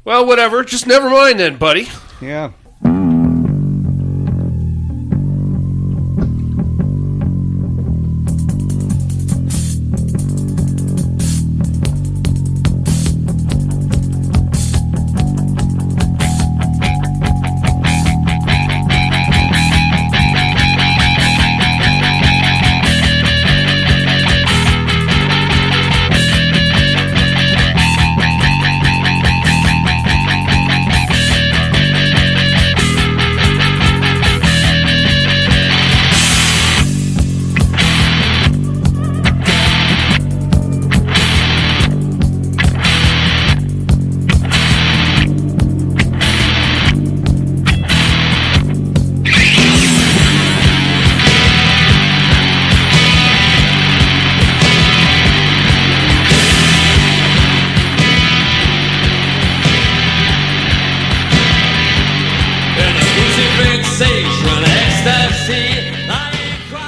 Well, whatever. Just never mind then, buddy. Yeah.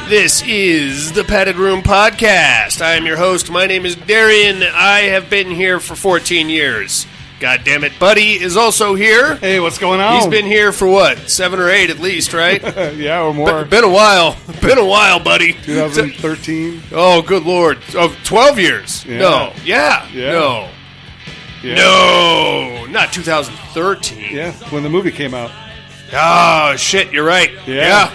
This is the Padded Room Podcast. I am your host. My name is Darian. I have been here for 14 years. God damn it, Buddy is also here. Hey, what's going on? He's been here for what, 7 or 8 at least, right? Yeah, or more. Been a while. Been a while, buddy. 2013. Oh, good Lord. Oh, 12 years. Yeah. No. Yeah. Yeah. No, not 2013. Yeah, when the movie came out. Oh, shit, you're right. Yeah.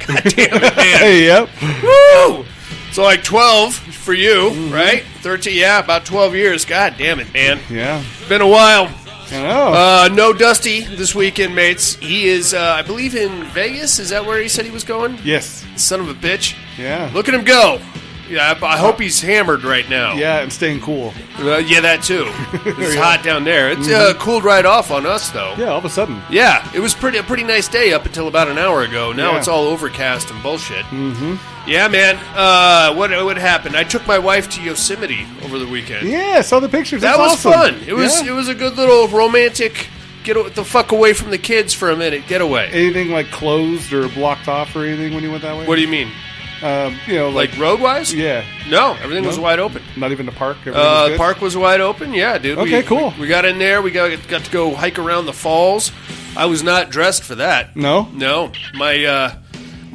God damn it, man. Hey, yep. Woo! So like 12 for you, right? 13, yeah, about 12 years. God damn it, man. Yeah. Been a while. I know. No Dusty this weekend, mates. He is, I believe, in Vegas. Is that where he said he was going? Yes. Son of a bitch. Yeah. Look at him go. Yeah, I hope he's hammered right now. Yeah, and staying cool. Yeah, that too. It's Yeah. hot down there. It's cooled right off on us, though. Yeah, all of a sudden. Yeah, it was a pretty nice day up until about an hour ago. Now Yeah. it's all overcast and bullshit. Mm-hmm. Yeah, man. What happened? I took my wife to Yosemite over the weekend. Yeah, I saw the pictures. That That's was awesome. fun. It was Yeah. it was a good little romantic get the fuck away from the kids for a minute getaway. Anything like closed or blocked off or anything when you went that way? What do you mean? Like road wise? yeah. No, everything was No? wide open. Not even the park? Everything was The good? park was wide open. Yeah, dude. Okay, cool. We got in there. We got to go hike around the falls. I was not dressed for that. No? No, my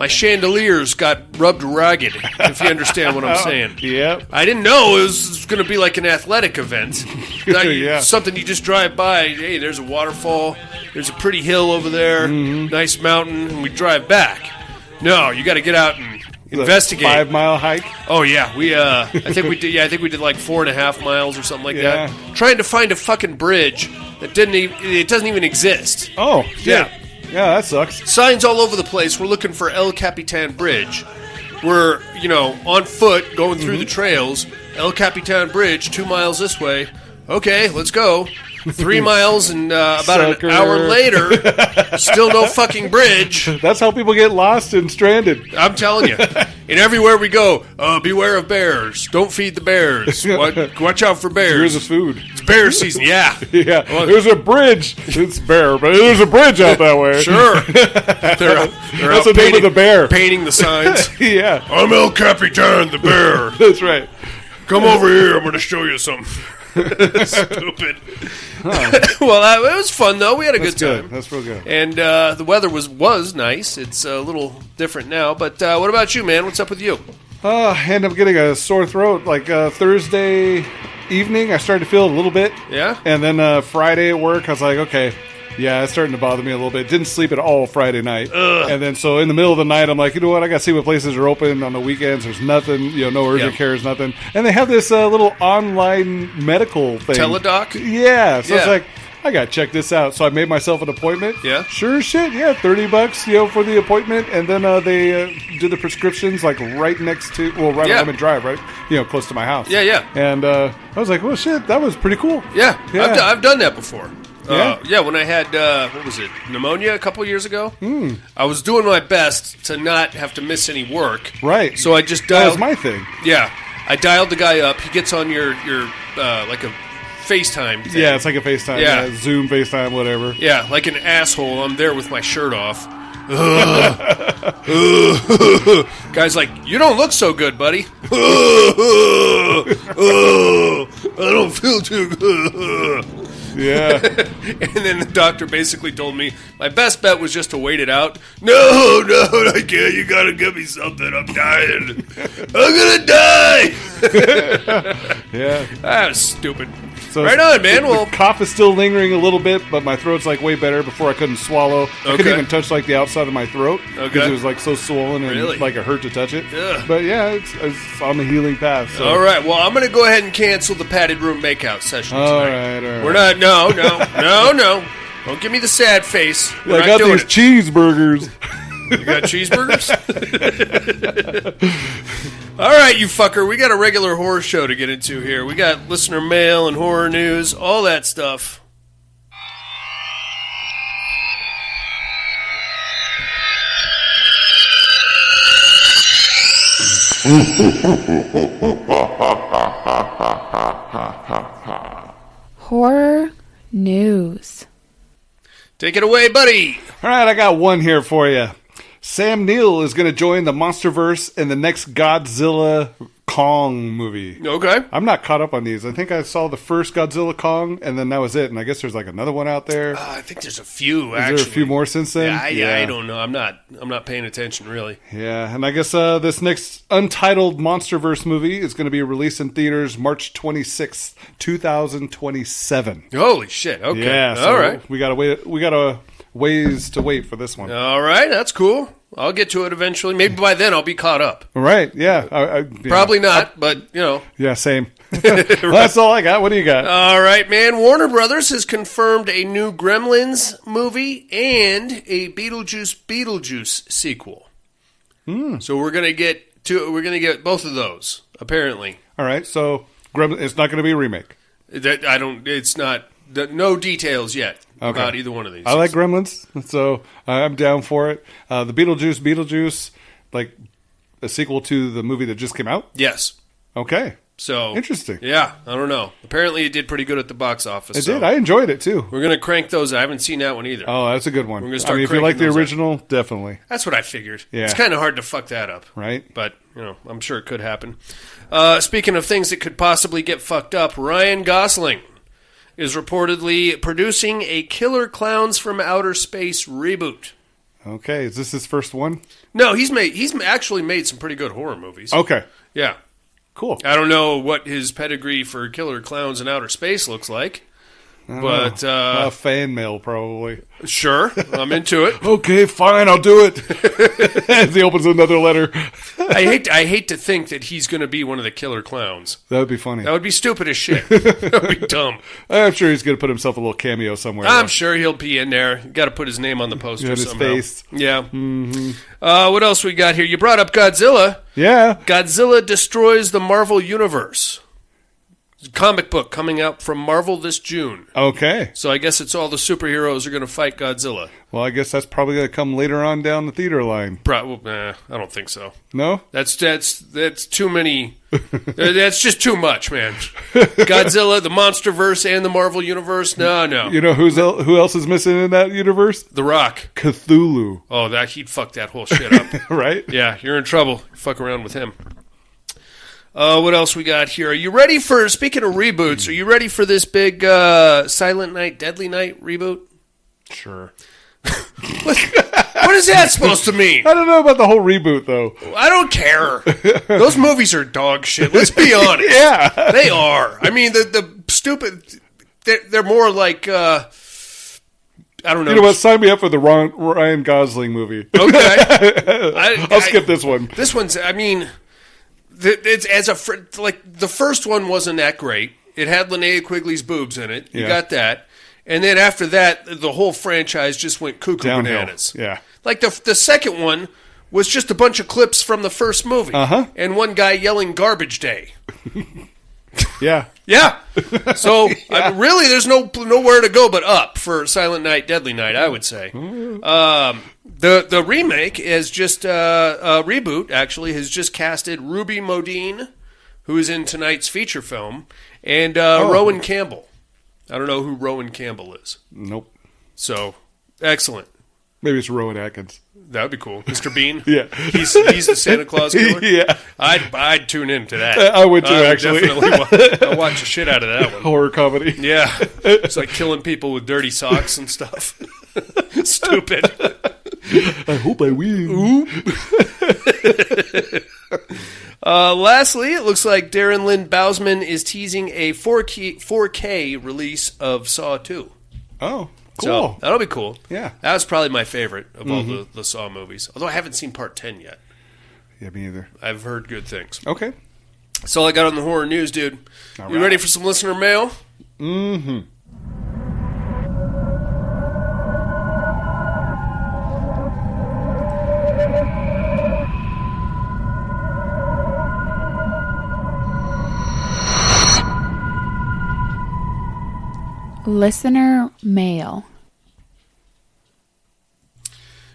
chandeliers got rubbed ragged, if you understand what I'm saying. Yep. I didn't know it was going to be like an athletic event. Yeah. Something you just drive by. Hey, there's a waterfall. There's a pretty hill over there. Mm-hmm. Nice mountain. And we drive back. No, you got to get out and investigate. 5 mile hike? Oh yeah, I think we did. Yeah, I think we did like 4.5 miles or something like Yeah. that. Trying to find a fucking bridge that it doesn't even exist. Oh, shit. Yeah. Yeah, that sucks. Signs all over the place. We're looking for El Capitan Bridge. We're, on foot going through the trails. El Capitan Bridge, 2 miles this way. Okay, let's go. 3 miles and about Sucker. an hour later, still no fucking bridge. That's how people get lost and stranded. I'm telling you. And everywhere we go, beware of bears. Don't feed the bears. Watch out for bears. Here's the food. It's bear season, yeah. Yeah, there's a bridge. It's bear, but there's a bridge out that way. Sure. They're That's out the name of the bear. painting the signs. Yeah, I'm El Capitan, the bear. that's right. Come over here. I'm going to show you something. Stupid. Well, it was fun, though. We had a That's good time. That's real good. And the weather was nice. It's a little different now. But what about you, man? What's up with you? I ended up getting a sore throat. Like Thursday evening, I started to feel a little bit. Yeah? And then Friday at work, I was like, okay, yeah, it's starting to bother me a little bit. Didn't sleep at all Friday night. Ugh. And then so in the middle of the night, I'm like, you know what? I got to see what places are open on the weekends. There's nothing, no urgent Yep. cares, nothing. And they have this little online medical thing. Teledoc? Yeah. So Yeah. it's like, I got to check this out. So I made myself an appointment. Yeah. Sure as shit. Yeah, $30, for the appointment. And then they do the prescriptions like right next to, right Yeah. on Lemon Drive, right? Close to my house. Yeah, yeah. And I was like, well, shit, that was pretty cool. Yeah. Yeah. I've done that before. Yeah? When I had, pneumonia a couple years ago. I was doing my best to not have to miss any work. Right. So I just That dialed. was my thing. Yeah. I dialed the guy up. He gets on your like a FaceTime thing. Yeah, it's like a FaceTime. Yeah. Yeah. Zoom, FaceTime, whatever. Yeah, like an asshole. I'm there with my shirt off. Guy's like, you don't look so good, buddy. I don't feel too good. Yeah. And then the doctor basically told me my best bet was just to wait it out. No, I can't. You gotta give me something. I'm dying. I'm gonna die. Yeah. That was stupid. So right on, man. The cough is still lingering a little bit, but my throat's like way better. Before I couldn't swallow. I couldn't even touch like the outside of my throat because it was like so swollen and like it hurt to touch it. Ugh. But yeah, it's on the healing path. So. All right. Well, I'm going to go ahead and cancel the padded room makeout session tonight. All right. We're not. No. Don't give me the sad face. I got these cheeseburgers. You got cheeseburgers? All right, you fucker. We got a regular horror show to get into here. We got listener mail and horror news, all that stuff. Horror news. Take it away, buddy. All right, I got one here for you. Sam Neill is going to join the MonsterVerse in the next Godzilla Kong movie. Okay. I'm not caught up on these. I think I saw the first Godzilla Kong, and then that was it. And I guess there's like another one out there. I think there's a few, actually. Is there a few more since then? I don't know. I'm not paying attention, really. Yeah, and I guess this next untitled MonsterVerse movie is going to be released in theaters March 26th, 2027. Holy shit. Okay. Yeah, so all right. We got a ways to wait for this one. All right, that's cool. I'll get to it eventually. Maybe by then I'll be caught up. Right, yeah. Probably not, but, you know. Yeah, same. Well, that's all I got. What do you got? All right, man. Warner Brothers has confirmed a new Gremlins movie and a Beetlejuice sequel. So we're gonna get both of those, apparently. All right, so it's not going to be a remake. It's not. No details yet about either one of these. I like Gremlins, so I'm down for it. The Beetlejuice, like a sequel to the movie that just came out? Yes. Okay. So interesting. Yeah, I don't know. Apparently it did pretty good at the box office. It did. I enjoyed it, too. We're going to crank those. I haven't seen that one either. Oh, that's a good one. We're going to start if you like the original, definitely. That's what I figured. Yeah. It's kind of hard to fuck that up. Right. But, you know, I'm sure it could happen. Speaking of things that could possibly get fucked up, Ryan Gosling is reportedly producing a Killer Clowns from Outer Space reboot. Okay, is this his first one? No, he's actually made some pretty good horror movies. Okay. Yeah. Cool. I don't know what his pedigree for Killer Clowns in Outer Space looks like. But fan mail, probably. Sure, I'm into it. Okay, fine, I'll do it. As he opens another letter. I hate to think that he's going to be one of the killer clowns. That would be funny. That would be stupid as shit. That would be dumb. I'm sure he's going to put himself a little cameo somewhere. I'm sure he'll be in there. Got to put his name on the poster somehow. His face. Yeah. Mm-hmm. What else we got here? You brought up Godzilla. Yeah. Godzilla destroys the Marvel Universe. Comic book coming out from Marvel this June. Okay. So I guess it's all the superheroes are going to fight Godzilla. Well, I guess that's probably going to come later on down the theater line. I don't think so. No? That's too many. That's just too much, man. Godzilla, the MonsterVerse, and the Marvel Universe? No. You know who else is missing in that universe? The Rock. Cthulhu. Oh, he'd fuck that whole shit up. Right? Yeah, you're in trouble. Fuck around with him. What else we got here? Are you ready for, speaking of reboots, are you ready for this big Silent Night, Deadly Night reboot? Sure. What is that supposed to mean? I don't know about the whole reboot, though. I don't care. Those movies are dog shit. Let's be honest. Yeah. They are. I mean, the stupid, they're more like, I don't know. You know what? Sign me up for the Ryan Gosling movie. Okay. I'll skip this one. This one's, I mean... It's the first one wasn't that great. It had Linnea Quigley's boobs in it. You got that, and then after that, the whole franchise just went cuckoo bananas. Yeah, like the second one was just a bunch of clips from the first movie, and one guy yelling "Garbage Day." Yeah. So really, there's nowhere to go but up for Silent Night, Deadly Night. I would say. The remake is just a reboot. Actually, has just casted Ruby Modine, who is in tonight's feature film, and Rowan Campbell. I don't know who Rowan Campbell is. Nope. So excellent. Maybe it's Rowan Atkins. That would be cool. Mr. Bean? Yeah. He's the Santa Claus killer? Yeah. I'd tune in to that. I would too, actually. I'll watch the shit out of that one. Horror comedy. Yeah. It's like killing people with dirty socks and stuff. Stupid. I hope I win. Lastly, it looks like Darren Lynn Bousman is teasing a 4K release of Saw 2. Oh, cool. So, that'll be cool. Yeah. That was probably my favorite of all the Saw movies. Although I haven't seen part 10 yet. Yeah, me either. I've heard good things. Okay. That's all I got on the horror news, dude. All you right. ready for some listener mail? Mm-hmm. Listener mail.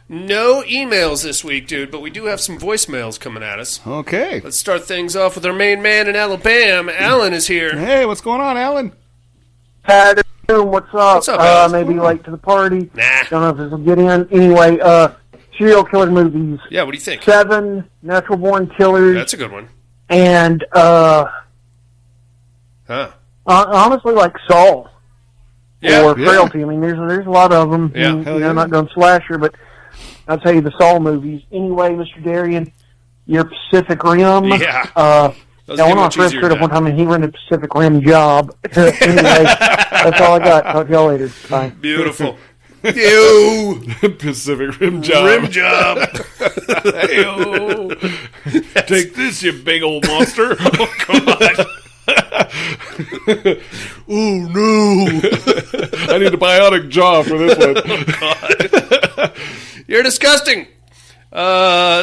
No emails this week, dude, but we do have some voicemails coming at us. Okay. Let's start things off with our main man in Alabama. Alan is here. Hey, what's going on, Alan? Pat, what's up? What's up, Alan? Maybe late to the party. Nah. Don't know if this will get in. Anyway, serial killer movies. Yeah, what do you think? 7 Natural Born Killers. That's a good one. And, honestly, like Saul. Yeah. Or Frailty. I mean, there's a lot of them. Yeah. I'm not going slasher, but I'll tell you the Saul movies. Anyway, Mr. Darian, your Pacific Rim. Yeah. I went on a trip trip one time and he rented a Pacific Rim job. Anyway, that's all I got. Talk to y'all later. Bye. Beautiful. Ew. Pacific Rim job. Rim job. Ew. Take this, you big old monster. Oh, God. Oh, no. I need a bionic jaw for this one. Oh, God. You're disgusting.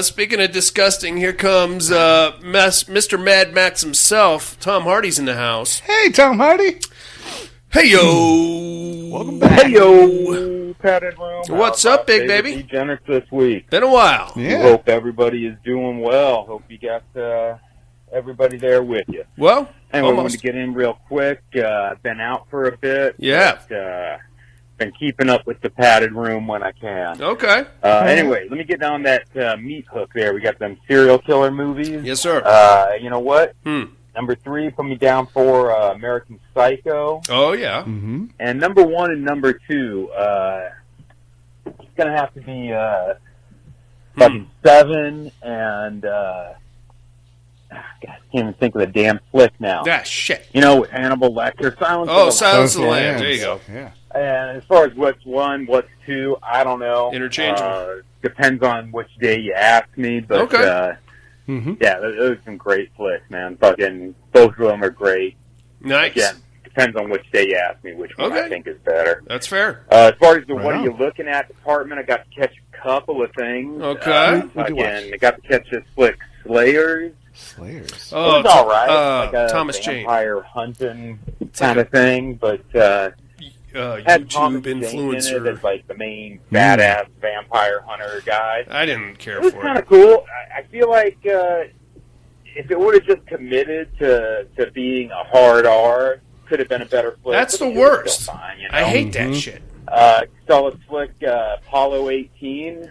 Speaking of disgusting, here comes Mr. Mad Max himself. Tom Hardy's in the house. Hey, Tom Hardy. Hey, yo. Welcome back. Hey, yo. Padded room. What's up, big baby? Degenerates this week. Been a while. Yeah. Hope everybody is doing well. Hope you got everybody there with you. Well, Anyway, I wanted almost. to get in real quick. Been out for a bit. Yeah. But, been keeping up with the padded room when I can. Okay. Anyway, let me get down that meat hook there. We got them serial killer movies. Yes, sir. You know what? Number 3, put me down for American Psycho. Oh, yeah. Mm-hmm. And number 1 and number 2, it's going to have to be fucking 7 and, God, I can't even think of the damn flick now. Ah, shit. You know, Hannibal Lecter, Silence of the Silence of the Lambs. Lambs. There you go. Yeah. And as far as what's 1, what's 2, I don't know. Interchangeable. Depends on which day you ask me, but Okay. yeah, those are some great flicks, man. Fucking both of them are great. Nice. Again, depends on which day you ask me which one Okay. I think is better. That's fair. As far as the Right what on. are you looking at department, I got to catch a couple of things. Okay. What'd you watch? Again, I got to catch this flick, Slayers. Slayers. Oh, It was all right, like a Thomas Jane. vampire hunting like kind of thing, but had YouTube Thomas Jane in it influencer. as like the main badass vampire hunter guy. I didn't care It was for kind it. of cool. I feel like if it would have just committed to being a hard R, could have been a better flick. That's but the it was worst. still fine, you know? I hate that shit. Solid flick, Apollo 18,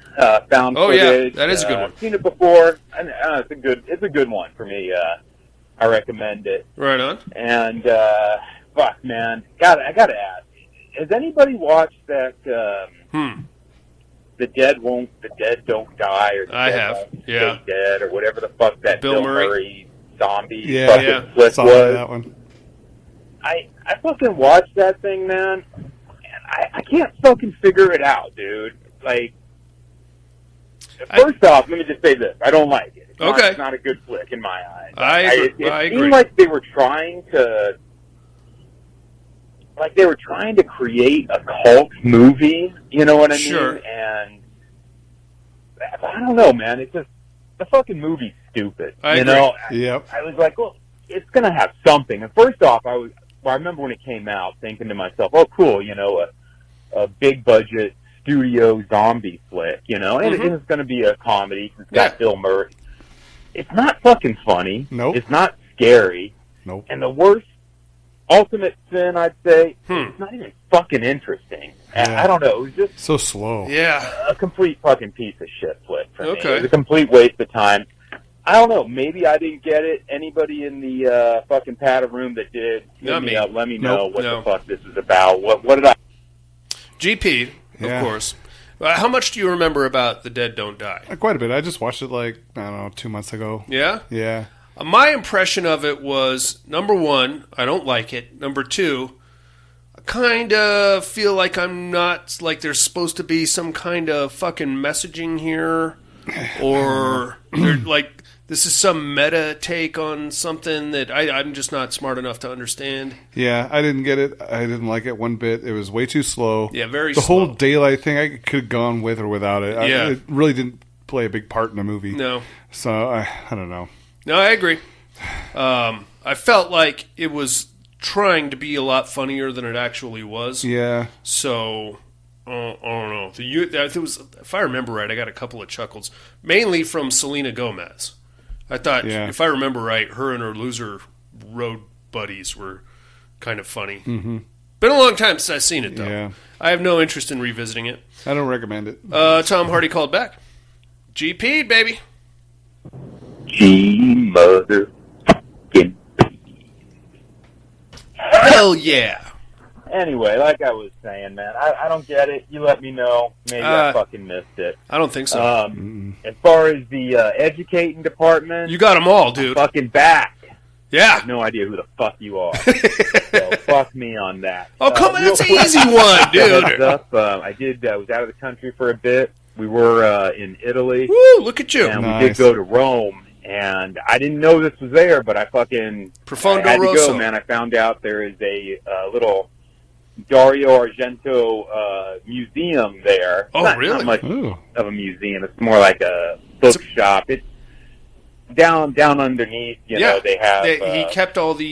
found Oh, yeah. footage. That is a good one. Seen it before. It's a good one for me. I recommend it. Right on. And fuck, man, I gotta ask: has anybody watched that? The dead don't die, or the I dead have. won't Yeah. stay dead, or whatever the fuck that Bill Bill Murray. Murray zombie Yeah. fucking Yeah. flick Saw was. that one. I fucking watched that thing, man, and I can't fucking figure it out, dude. Like, first off, let me just say this: I don't like it. It's not a good flick in my eyes. I It agree. seemed like they were trying to. Like they were trying to create a cult movie, you know what I Sure. mean? And I don't know, man. It's just the fucking movie's stupid. I you agree. know, Yep. I was like, well, it's gonna have something. And first off, I remember when it came out, thinking to myself, oh, cool, you know, a big budget studio zombie flick, you know, and it's gonna be a comedy. It's got Bill Murray. It's not fucking funny. Nope. It's not scary. Nope. And the worst Ultimate Sin, I'd say, it's not even fucking interesting. Yeah. I don't know. It was just so slow. Yeah. A complete fucking piece of shit flick for me. Okay. It was a complete waste of time. I don't know. Maybe I didn't get it. Anybody in the fucking padded room that did, hit me up. Let me know what the fuck this is about. What did I... GP, of course. How much do you remember about The Dead Don't Die? Quite a bit. I just watched it 2 months ago. Yeah? Yeah. My impression of it was, number one, I don't like it. Number two, I kind of feel like I'm not, like there's supposed to be some kind of fucking messaging here. Or, like, this is some meta take on something that I'm just not smart enough to understand. Yeah, I didn't get it. I didn't like it one bit. It was way too slow. Yeah, very slow. The whole daylight thing, I could have gone with or without it. Yeah. It really didn't play a big part in the movie. No. So, I don't know. No, I agree. I felt like it was trying to be a lot funnier than it actually was. Yeah. So, I don't know. If I remember right, I got a couple of chuckles, mainly from Selena Gomez. I thought, if I remember right, her and her loser road buddies were kind of funny. Mm-hmm. Been a long time since I've seen it, though. Yeah. I have no interest in revisiting it. I don't recommend it. Tom Hardy called back. GP, baby. G motherfucking. Hell yeah. Anyway, like I was saying, man, I don't get it. You let me know. Maybe I fucking missed it. I don't think so. As far as the educating department, you got them all, dude. Fucking back. Yeah. I have no idea who the fuck you are. So fuck me on that. Oh, come on, that's an easy one, dude. I was out of the country for a bit. We were in Italy. Woo, look at you. And we did go to Rome. And I didn't know this was there, but I fucking Profondo I had to Rosso. go, man. I found out there is a little Dario Argento museum there. Oh, really? Not much of a museum. It's more like a bookshop. It's down underneath. You know, they have. He kept all the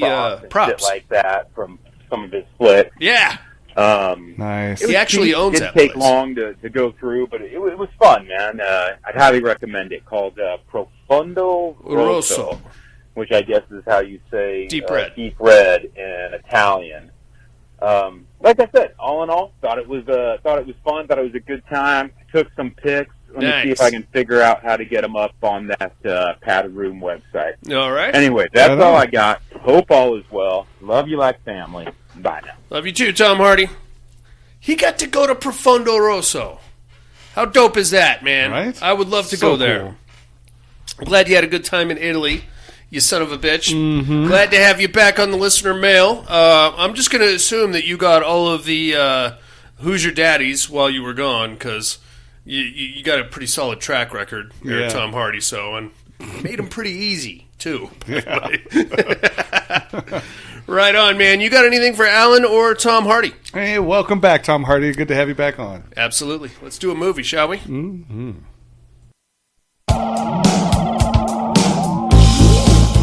props shit like that from some of his flicks. Yeah. Nice. He actually owns that place. It didn't take place. long to go through, but it was fun, man. I'd highly recommend it. Called Profondo Rosso, which I guess is how you say deep red in Italian. Like I said, all in all, thought it was fun. Thought it was a good time. Took some pics. Let me see if I can figure out how to get them up on that padded room website. All right. Anyway, that's all I got. Hope all is well. Love you like family. Bye now. Love you too, Tom Hardy. He got to go to Profondo Rosso. How dope is that, man? Right? I would love to go there. Cool. I'm glad you had a good time in Italy, you son of a bitch. Mm-hmm. Glad to have you back on the listener mail. I'm just going to assume that you got all of the Who's Your Daddies while you were gone, because you got a pretty solid track record there, Tom Hardy, and made them pretty easy, too. Right on, man. You got anything for Alan or Tom Hardy? Hey, welcome back, Tom Hardy. Good to have you back on. Absolutely. Let's do a movie, shall we? Mm-hmm.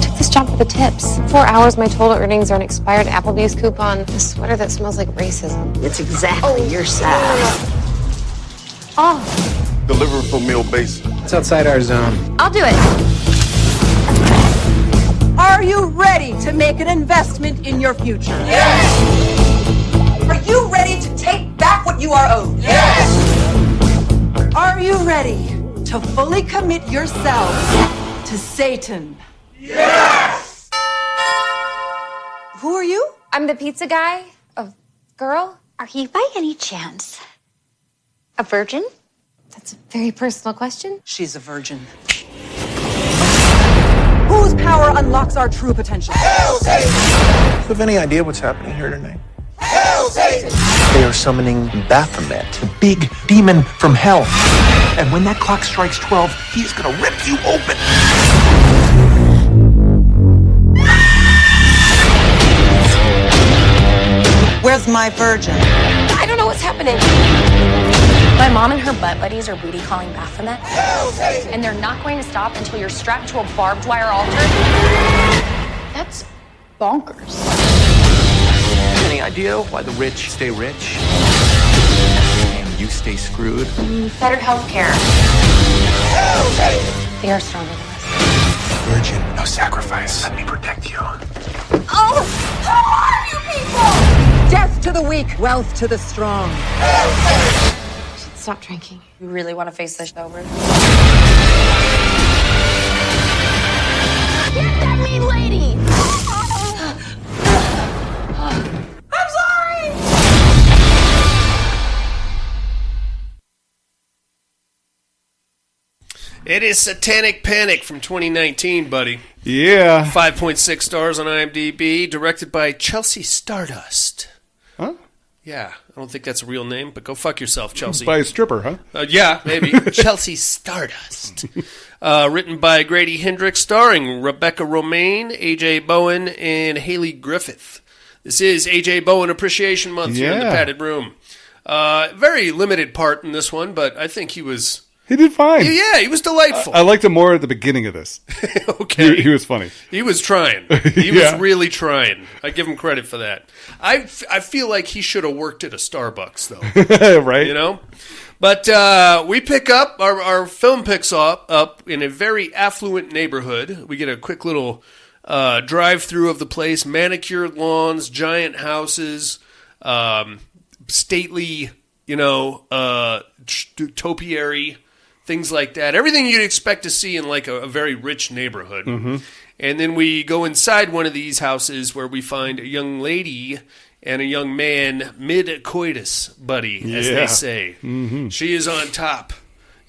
Took this job for the tips. 4 hours, my total earnings are an expired Applebee's coupon, a sweater that smells like racism. It's exactly your size. Oh. Deliver for meal base. It's outside our zone. I'll do it. Are you ready to make an investment in your future? Yes! Are you ready to take back what you are owed? Yes! Are you ready to fully commit yourself to Satan? Yes! Who are you? I'm the pizza guy. A girl. Are you by any chance a virgin? That's a very personal question. She's a virgin. Whose power unlocks our true potential? Hail Satan! Do you have any idea what's happening here tonight? Hail Satan! They are summoning Baphomet, the big demon from hell. And when that clock strikes 12, he's gonna rip you open. Where's my virgin? I don't know what's happening. My mom and her butt buddies are booty calling Baphomet, and they're not going to stop until you're strapped to a barbed wire altar. That's bonkers. Any idea why the rich stay rich and you stay screwed? Better health care. They are stronger than us. Virgin, no sacrifice. Let me protect you. Oh! are you people? Death to the weak, wealth to the strong. Stop drinking. You really want to face this over? Get that mean lady! I'm sorry! It is Satanic Panic from 2019, buddy. Yeah. 5.6 stars on IMDb, directed by Chelsea Stardust. Huh? Yeah, I don't think that's a real name, but go fuck yourself, Chelsea. By a stripper, huh? Yeah, maybe. Chelsea Stardust. Written by Grady Hendrix, starring Rebecca Romaine, A.J. Bowen, and Haley Griffith. This is A.J. Bowen Appreciation Month here in the Padded Room. Very limited part in this one, but I think he was... He did fine. Yeah, he was delightful. I liked him more at the beginning of this. Okay. He was funny. He was trying. He was really trying. I give him credit for that. I feel like he should have worked at a Starbucks, though. Right? You know? But we pick up, our film picks up in a very affluent neighborhood. We get a quick little drive-through of the place. Manicured lawns, giant houses, stately, topiary, things like that. Everything you'd expect to see in like a very rich neighborhood. Mm-hmm. And then we go inside one of these houses where we find a young lady and a young man, mid-coitus, buddy, as they say. Mm-hmm. She is on top.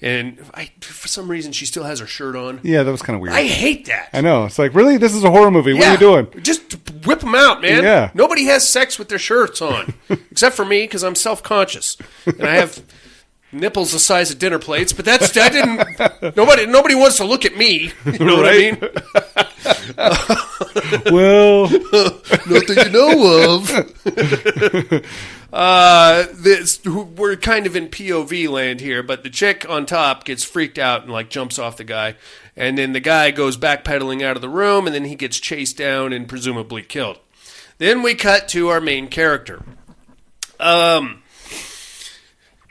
And for some reason, she still has her shirt on. Yeah, that was kind of weird. I hate that. I know. It's like, really? This is a horror movie. What are you doing? Just whip them out, man. Yeah. Nobody has sex with their shirts on. Except for me, because I'm self-conscious. And I have... nipples the size of dinner plates, but that didn't. Nobody wants to look at me. You know what I mean? Well, not that you know of. We're kind of in POV land here, but the chick on top gets freaked out and like jumps off the guy, and then the guy goes backpedaling out of the room, and then he gets chased down and presumably killed. Then we cut to our main character.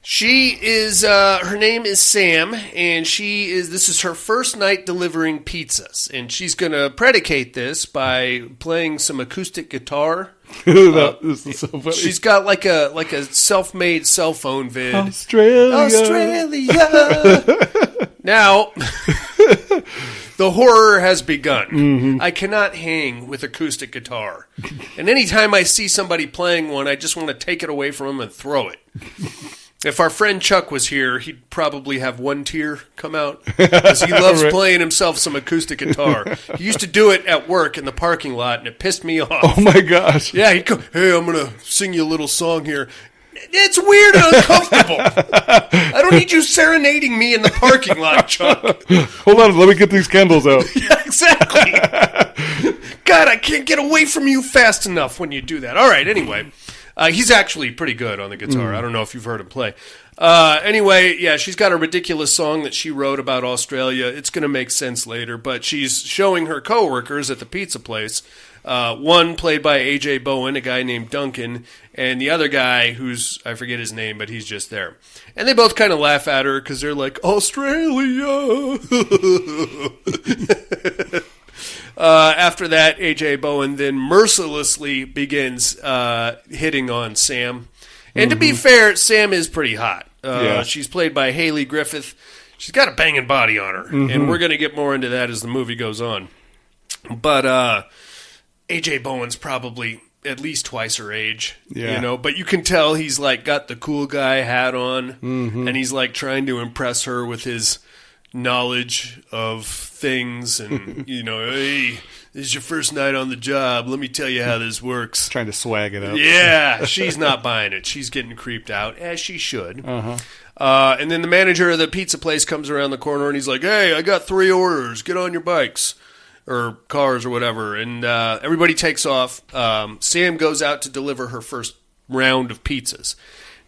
She is, her name is Sam, and this is her first night delivering pizzas, and she's going to predicate this by playing some acoustic guitar. This is so funny. She's got like a self-made cell phone vid. Australia. Now, the horror has begun. Mm-hmm. I cannot hang with acoustic guitar. And anytime I see somebody playing one, I just want to take it away from them and throw it. If our friend Chuck was here, he'd probably have one tear come out because he loves playing himself some acoustic guitar. He used to do it at work in the parking lot, and it pissed me off. Oh, my gosh. Yeah, he'd go, hey, I'm going to sing you a little song here. It's weird and uncomfortable. I don't need you serenading me in the parking lot, Chuck. Hold on, let me get these candles out. Yeah, exactly. God, I can't get away from you fast enough when you do that. All right, anyway. He's actually pretty good on the guitar. I don't know if you've heard him play. Anyway, yeah, she's got a ridiculous song that she wrote about Australia. It's going to make sense later, but she's showing her coworkers at the pizza place. One played by A.J. Bowen, a guy named Duncan, and the other guy who's, I forget his name, but he's just there. And they both kind of laugh at her because they're like, Australia! After that, A.J. Bowen then mercilessly begins hitting on Sam. And to be fair, Sam is pretty hot. She's played by Haley Griffith. She's got a banging body on her. And we're going to get more into that as the movie goes on. But A.J. Bowen's probably at least twice her age. Yeah. But you can tell he's like got the cool guy hat on. And he's like trying to impress her with his knowledge of things and hey, this is your first night on the job, let me tell you how this works. Trying to swag it up. Yeah, she's not buying it. She's getting creeped out, as she should. And then the manager of the pizza place comes around the corner and he's like, hey, I got 3 orders, get on your bikes or cars or whatever. And everybody takes off. Sam goes out to deliver her first round of pizzas.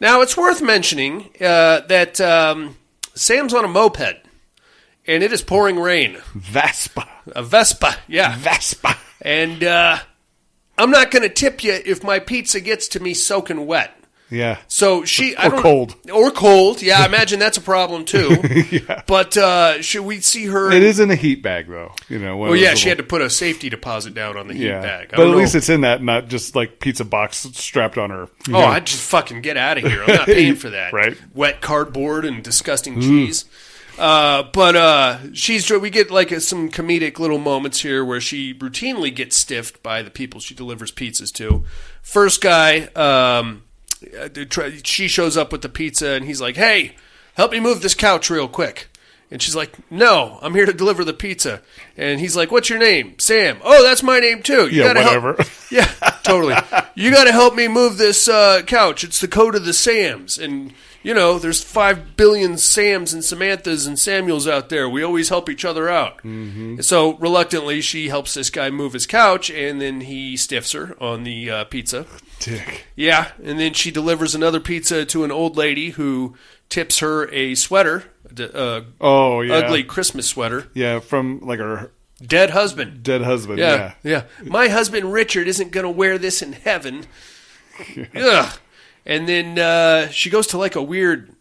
Now it's worth mentioning that Sam's on a moped. And it is pouring rain. Vespa. A Vespa, yeah. Vespa. And I'm not going to tip you if my pizza gets to me soaking wet. Yeah. So cold. Or cold. Yeah, I imagine that's a problem too. Yeah. But should we see her? It is in a heat bag though. You know. Well, yeah, she had to put a safety deposit down on the heat bag. But at least it's in that, not just like pizza box strapped on her. Oh, I'd just fucking get out of here. I'm not paying for that. Right. Wet cardboard and disgusting cheese. But we get like some comedic little moments here where she routinely gets stiffed by the people she delivers pizzas to. First guy, she shows up with the pizza and he's like, "Hey, help me move this couch real quick." And she's like, "No, I'm here to deliver the pizza." And he's like, "What's your name?" "Sam." "Oh, that's my name too." You gotta whatever. Yeah, totally. "You got to help me move this couch. It's the code of the Sams." And you know, there's 5 billion Sams and Samanthas and Samuels out there. We always help each other out. Mm-hmm. So, reluctantly, she helps this guy move his couch, and then he stiffs her on the pizza. Dick. Yeah, and then she delivers another pizza to an old lady who tips her a sweater, ugly Christmas sweater. Yeah, from like her... Dead husband. Yeah. My husband Richard isn't going to wear this in heaven. Ugh. And then she goes to like a weird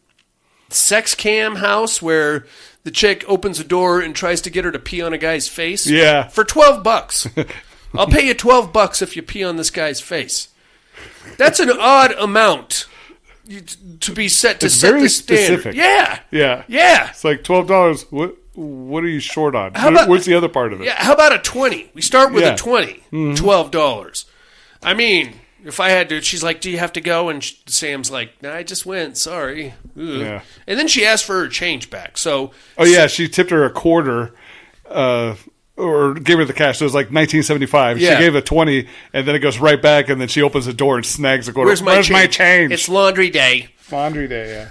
sex cam house where the chick opens a door and tries to get her to pee on a guy's face. Yeah. For $12. I'll pay you $12 if you pee on this guy's face. That's an odd amount to be set to set the standard. Specific. Yeah. It's like $12. What are you short on? Where's the other part of it? Yeah. How about a 20? We start with a 20. Mm-hmm. $12. I mean... If I had to, she's like, "Do you have to go?" And Sam's like, "Nah, I just went. Sorry." Ugh. Yeah. And then she asked for her change back. So, she tipped her a quarter, or gave her the cash. So it was like $19.75. Yeah. She gave a 20, and then it goes right back, and then she opens the door and snags the quarter. Where's my change? It's laundry day. Laundry day, yeah.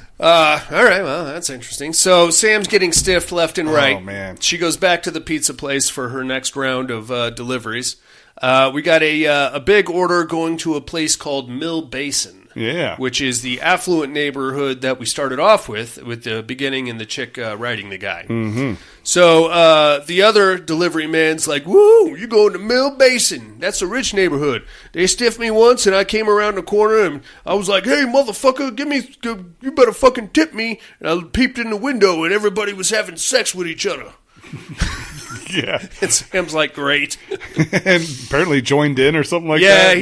All right, well, that's interesting. So Sam's getting stiffed left and right. Oh, man. She goes back to the pizza place for her next round of deliveries. We got a big order going to a place called Mill Basin. Yeah. Which is the affluent neighborhood that we started off with the beginning and the chick riding the guy. Mm-hmm. So the other delivery man's like, "Woo, you going to Mill Basin. That's a rich neighborhood. They stiffed me once and I came around the corner and I was like, 'Hey, motherfucker, you better fucking tip me.' And I peeped in the window and everybody was having sex with each other." Yeah. And Sam's like, "Great." And apparently joined in or something like that.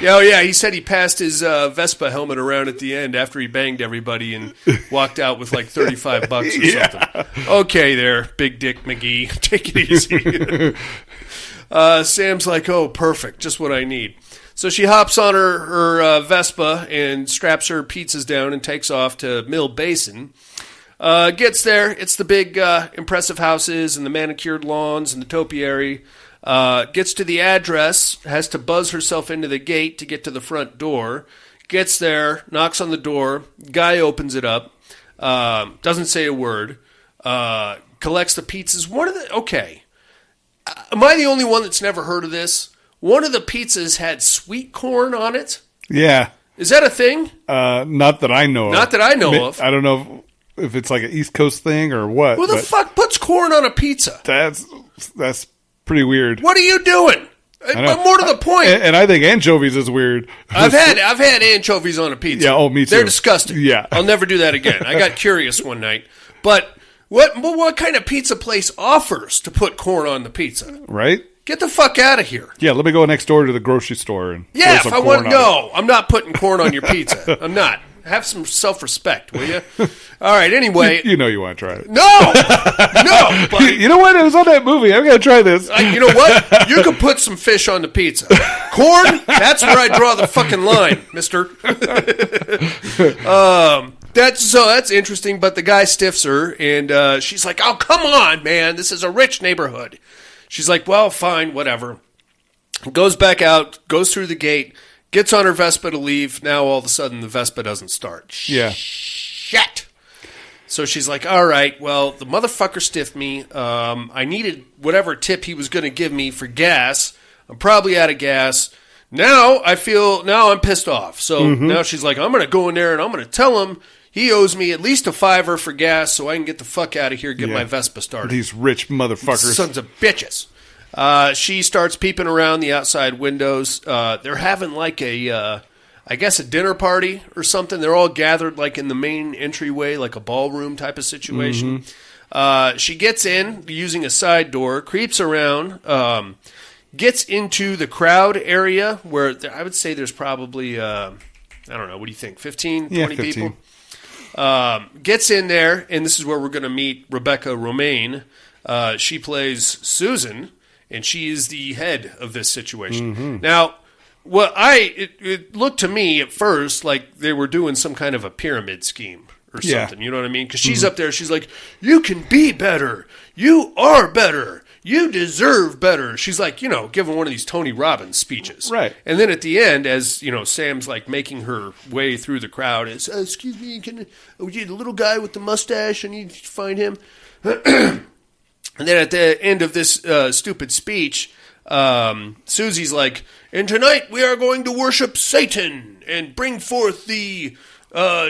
Yeah, he said he passed his Vespa helmet around at the end after he banged everybody and walked out with like $35 or something. Okay there, Big Dick McGee. Take it easy. Sam's like, "Oh, perfect. Just what I need." So she hops on her Vespa and straps her pizzas down and takes off to Mill Basin. Gets there. It's the big, impressive houses and the manicured lawns and the topiary. Gets to the address, has to buzz herself into the gate to get to the front door. Gets there, knocks on the door. Guy opens it up. Doesn't say a word. Collects the pizzas. Okay. Am I the only one that's never heard of this? One of the pizzas had sweet corn on it. Yeah. Is that a thing? Not that I know of. Not that I know of. I don't know if it's like an East Coast thing or what. Who the fuck puts corn on a pizza? That's pretty weird. What are you doing? More to the point. And I think anchovies is weird. I've had anchovies on a pizza. Yeah, me too. They're disgusting. Yeah. I'll never do that again. I got curious one night. But what kind of pizza place offers to put corn on the pizza? Right? Get the fuck out of here. Yeah, let me go next door to the grocery store and if I want. No, I'm not putting corn on your pizza. I'm not. Have some self-respect, will you? All right, anyway. You know you want to try it. No! Buddy. You know what? It was on that movie. I'm going to try this. You know what? You can put some fish on the pizza. Corn? That's where I draw the fucking line, mister. That's interesting, but the guy stiffs her, and she's like, "Oh, come on, man. This is a rich neighborhood." She's like, "Well, fine, whatever." Goes back out, goes through the gate, gets on her Vespa to leave. Now, all of a sudden, the Vespa doesn't start. Yeah. Shit. So she's like, "All right, well, the motherfucker stiffed me. I needed whatever tip he was going to give me for gas. I'm probably out of gas. Now I'm pissed off." So now she's like, "I'm going to go in there and I'm going to tell him he owes me at least a $5 for gas so I can get the fuck out of here and get my Vespa started." These rich motherfuckers. Sons of bitches. She starts peeping around the outside windows. They're having like a I guess, a dinner party or something. They're all gathered like in the main entryway, like a ballroom type of situation. She gets in using a side door, creeps around, gets into the crowd area where I would say there's probably, I don't know, what do you think, 15, 20 people? Gets in there, and this is where we're going to meet Rebecca Romaine. She plays Susan, and she is the head of this situation. Now, it looked to me at first like they were doing some kind of a pyramid scheme or something. You know what I mean? Because she's up there, she's like, you can be better. You are better. You deserve better. She's like, giving one of these Tony Robbins speeches. Right. And then at the end, as, Sam's like making her way through the crowd, it's, excuse me, the little guy with the mustache, I need to find him. And then at the end of this stupid speech, Susie's like, and tonight we are going to worship Satan and bring forth the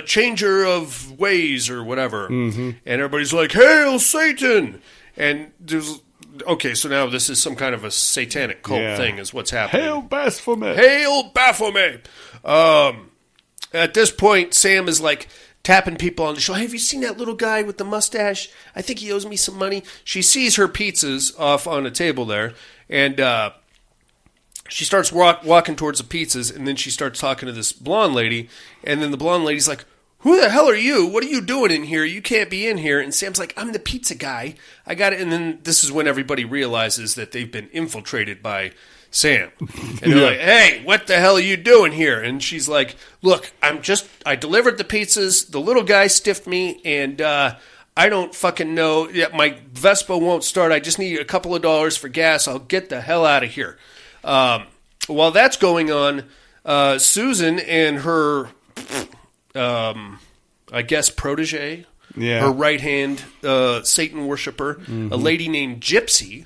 changer of ways or whatever. And everybody's like, hail Satan! And there's... Okay, so now this is some kind of a satanic cult thing is what's happening. Hail Baphomet! Hail Baphomet! At this point, Sam is like tapping people on the shoulder. Hey, have you seen that little guy with the mustache? I think he owes me some money. She sees her pizzas off on a table there, and she starts walking towards the pizzas, and then she starts talking to this blonde lady, and then the blonde lady's like, who the hell are you? What are you doing in here? You can't be in here. And Sam's like, I'm the pizza guy. I got it. And then this is when everybody realizes that they've been infiltrated by Sam. And they're like, hey, what the hell are you doing here? And she's like, look, I delivered the pizzas. The little guy stiffed me, and I don't fucking know. My Vespa won't start. I just need a couple of dollars for gas. I'll get the hell out of here. While that's going on, Susan and her... I guess protege, her right-hand Satan worshiper, a lady named Gypsy,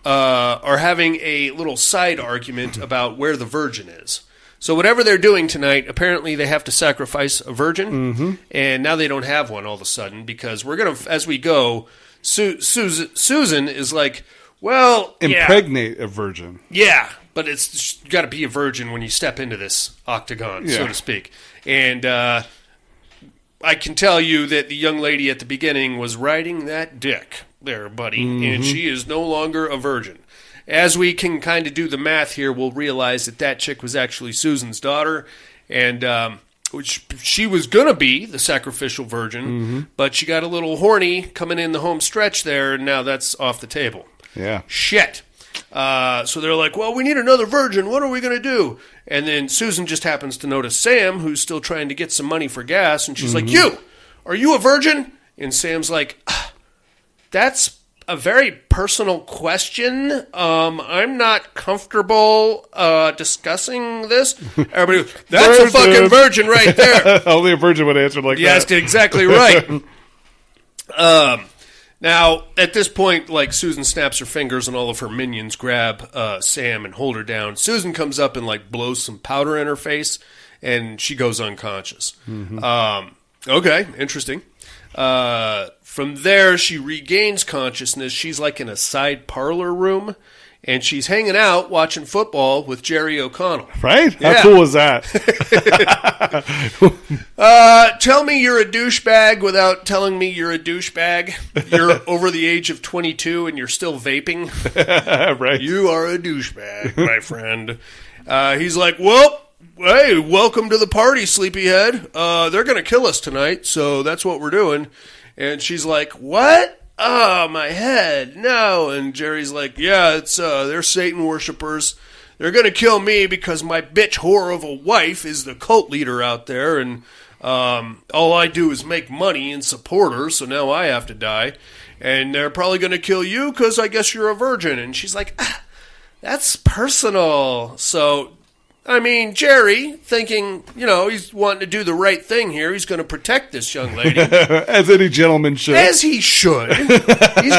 are having a little side argument about where the virgin is. So whatever they're doing tonight, apparently they have to sacrifice a virgin, and now they don't have one all of a sudden because we're going to, as we go, Susan is like, well, impregnate a virgin. Yeah, but it's got to be a virgin when you step into this octagon, so to speak. And I can tell you that the young lady at the beginning was riding that dick there, buddy, and she is no longer a virgin. As we can kind of do the math here, we'll realize that chick was actually Susan's daughter, and which she was going to be the sacrificial virgin, but she got a little horny coming in the home stretch there, and now that's off the table. Yeah. Shit. So they're like, well, we need another virgin. What are we going to do? And then Susan just happens to notice Sam, who's still trying to get some money for gas. And she's like, are you a virgin? And Sam's like, that's a very personal question. I'm not comfortable discussing this. Everybody goes, that's a fucking virgin right there. Only a virgin would answer like that. Yes, exactly right. Now, at this point, like, Susan snaps her fingers and all of her minions grab Sam and hold her down. Susan comes up and, like, blows some powder in her face, and she goes unconscious. Okay, interesting. From there, she regains consciousness. She's, like, in a side parlor room, and she's hanging out watching football with Jerry O'Connell. Right? Yeah. How cool was that? Tell me you're a douchebag without telling me you're a douchebag. You're over the age of 22 and you're still vaping. Right. You are a douchebag, my friend. He's like, well, hey, welcome to the party, sleepyhead. They're going to kill us tonight, so that's what we're doing. And she's like, what? Oh, my head, no. And Jerry's like, yeah, it's they're Satan worshipers. They're going to kill me because my bitch whore of a wife is the cult leader out there, and all I do is make money and support her, so now I have to die. And they're probably going to kill you because I guess you're a virgin. And she's like, that's personal. So, I mean, Jerry, thinking, he's wanting to do the right thing here. He's going to protect this young lady. As any gentleman should. As he should. He's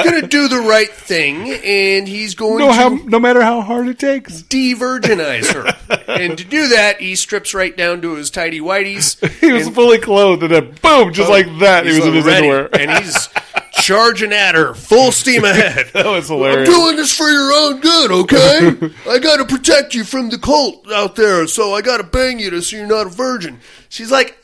going to do the right thing, and he's going to... No matter how hard it takes. De-virginize her. And to do that, he strips right down to his tighty-whities. He was fully clothed, and then boom, just like that, he was in his underwear. And he's charging at her, full steam ahead. That was hilarious. I'm doing this for your own good, okay? I got to protect you from the cult out there, so I got to bang you so you're not a virgin. She's like,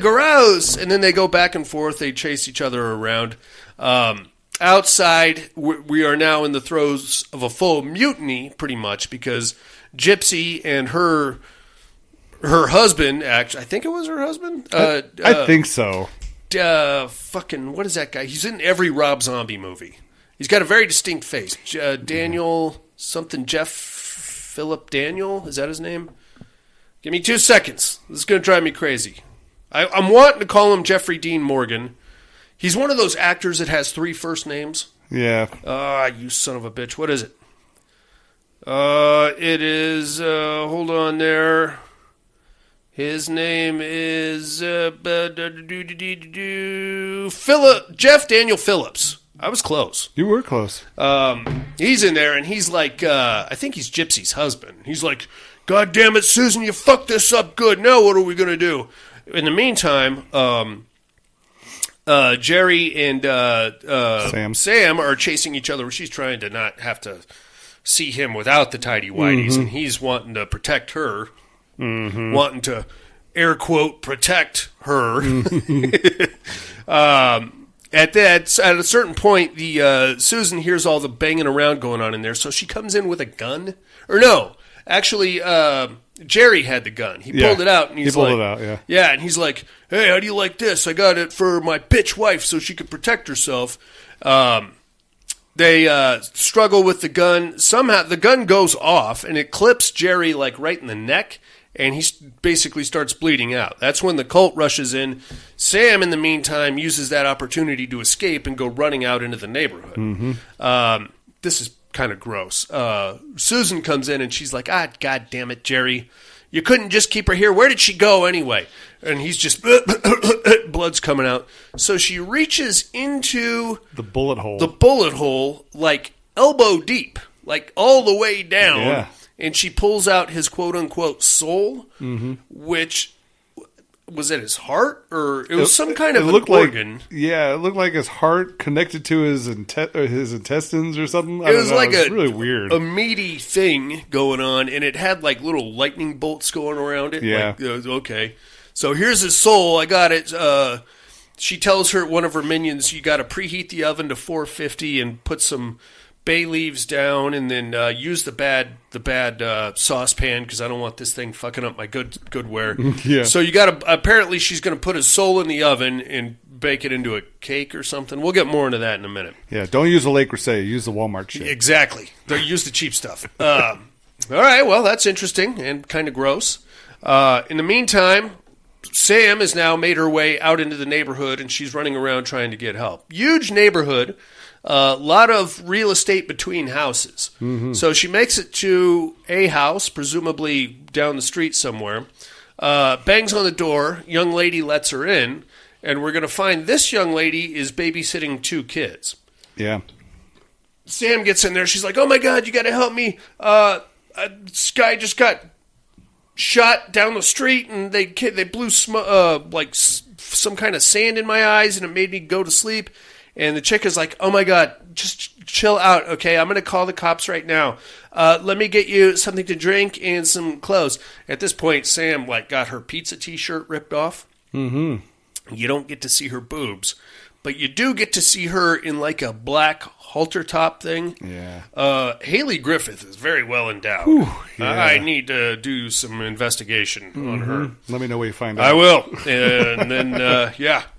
gross. And then they go back and forth. They chase each other around. Outside, we are now in the throes of a full mutiny, pretty much, because Gypsy and her husband, actually, I think it was her husband. I think so. What is that guy? He's in every Rob Zombie movie. He's got a very distinct face. Daniel something, Jeff Philip Daniel, is that his name? Give me 2 seconds. This is going to drive me crazy. I'm wanting to call him Jeffrey Dean Morgan. He's one of those actors that has 3 first names. Yeah. You son of a bitch. What is it? It is, hold on there. His name is Jeff Daniel Phillips. I was close. You were close. He's in there, and he's like, I think he's Gypsy's husband. He's like, God damn it, Susan, you fucked this up good. Now what are we going to do? In the meantime, Jerry and Sam are chasing each other. She's trying to not have to see him without the tidy whities, and he's wanting to protect her, wanting to air quote protect her. At a certain point, the Susan hears all the banging around going on in there, so she comes in with a gun. Or no, actually, Jerry had the gun. He pulled it out, and he's like, yeah, and he's like, hey, how do you like this? I got it for my bitch wife so she could protect herself. They struggle with the gun. Somehow the gun goes off, and it clips Jerry like right in the neck, and he basically starts bleeding out. That's when the cult rushes in. Sam, in the meantime, uses that opportunity to escape and go running out into the neighborhood. This is kind of gross. Susan comes in, and she's like, God damn it, Jerry. You couldn't just keep her here. Where did she go anyway? And he's just, blood's coming out. So she reaches into the bullet hole, like elbow deep, like all the way down. Yeah. And she pulls out his quote-unquote soul, which, was it his heart? Or it was some kind of an organ. It looked like his heart connected to his intestines or something. It was like really weird. A meaty thing going on, and it had like little lightning bolts going around it. Yeah. Like, okay. So here's his soul. I got it. She tells one of her minions, you got to preheat the oven to 450 and put some bay leaves down, and then use the bad saucepan because I don't want this thing fucking up my goodware. Yeah. So you got to. Apparently, she's going to put his soul in the oven and bake it into a cake or something. We'll get more into that in a minute. Yeah. Don't use the Le Creuset. Use the Walmart shit. Exactly. They use the cheap stuff. All right. Well, that's interesting and kind of gross. In the meantime, Sam has now made her way out into the neighborhood, and she's running around trying to get help. Huge neighborhood. A lot of real estate between houses. So she makes it to a house, presumably down the street somewhere, bangs on the door, young lady lets her in, and we're going to find this young lady is babysitting 2 kids. Yeah. Sam gets in there, she's like, oh my God, you got to help me. This guy just got shot down the street, and they blew some kind of sand in my eyes, and it made me go to sleep. And the chick is like, oh, my God, just chill out, okay? I'm going to call the cops right now. Let me get you something to drink and some clothes. At this point, Sam got her pizza T-shirt ripped off. You don't get to see her boobs. But you do get to see her in a black halter top thing. Yeah. Haley Griffith is very well endowed. Whew, yeah. I need to do some investigation on her. Let me know what you find out. I will. And then,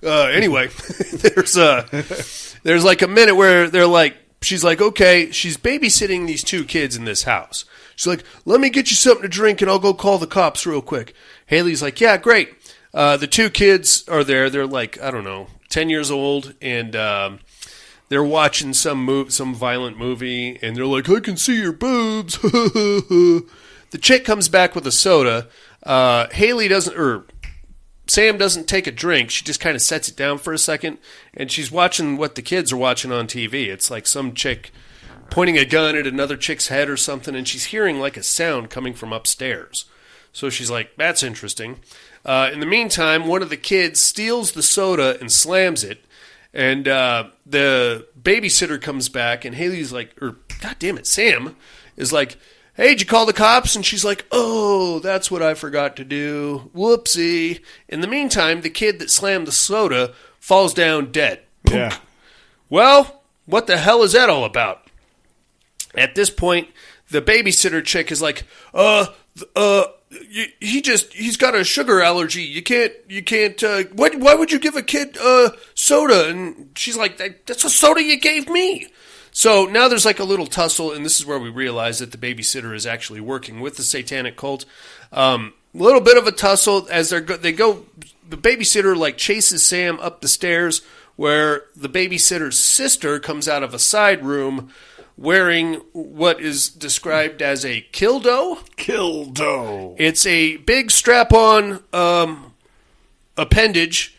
anyway, there's a minute where she's like, okay, she's babysitting these 2 kids in this house. She's like, let me get you something to drink and I'll go call the cops real quick. Haley's like, yeah, great. The 2 kids are there. They're I don't know, 10 years old, and they're watching some violent movie, and they're like, I can see your boobs. The chick comes back with a soda. Sam doesn't take a drink. She just kind of sets it down for a second, and she's watching what the kids are watching on TV. It's like some chick pointing a gun at another chick's head or something, and she's hearing a sound coming from upstairs. So she's like, that's interesting. In the meantime, one of the kids steals the soda and slams it, And the babysitter comes back, and Haley's like, or God damn it, Sam is like, hey, did you call the cops? And she's like, oh, that's what I forgot to do. Whoopsie. In the meantime, the kid that slammed the soda falls down dead. Yeah. Well, what the hell is that all about? At this point, the babysitter chick is like, he's got a sugar allergy. You can't, why would you give a kid soda? And she's like, that's a soda you gave me. So now there's like a little tussle, and this is where we realize that the babysitter is actually working with the satanic cult. Little bit of a tussle as the babysitter like chases Sam up the stairs, where the babysitter's sister comes out of a side room wearing what is described as a Killdo. Killdo. It's a big strap-on appendage.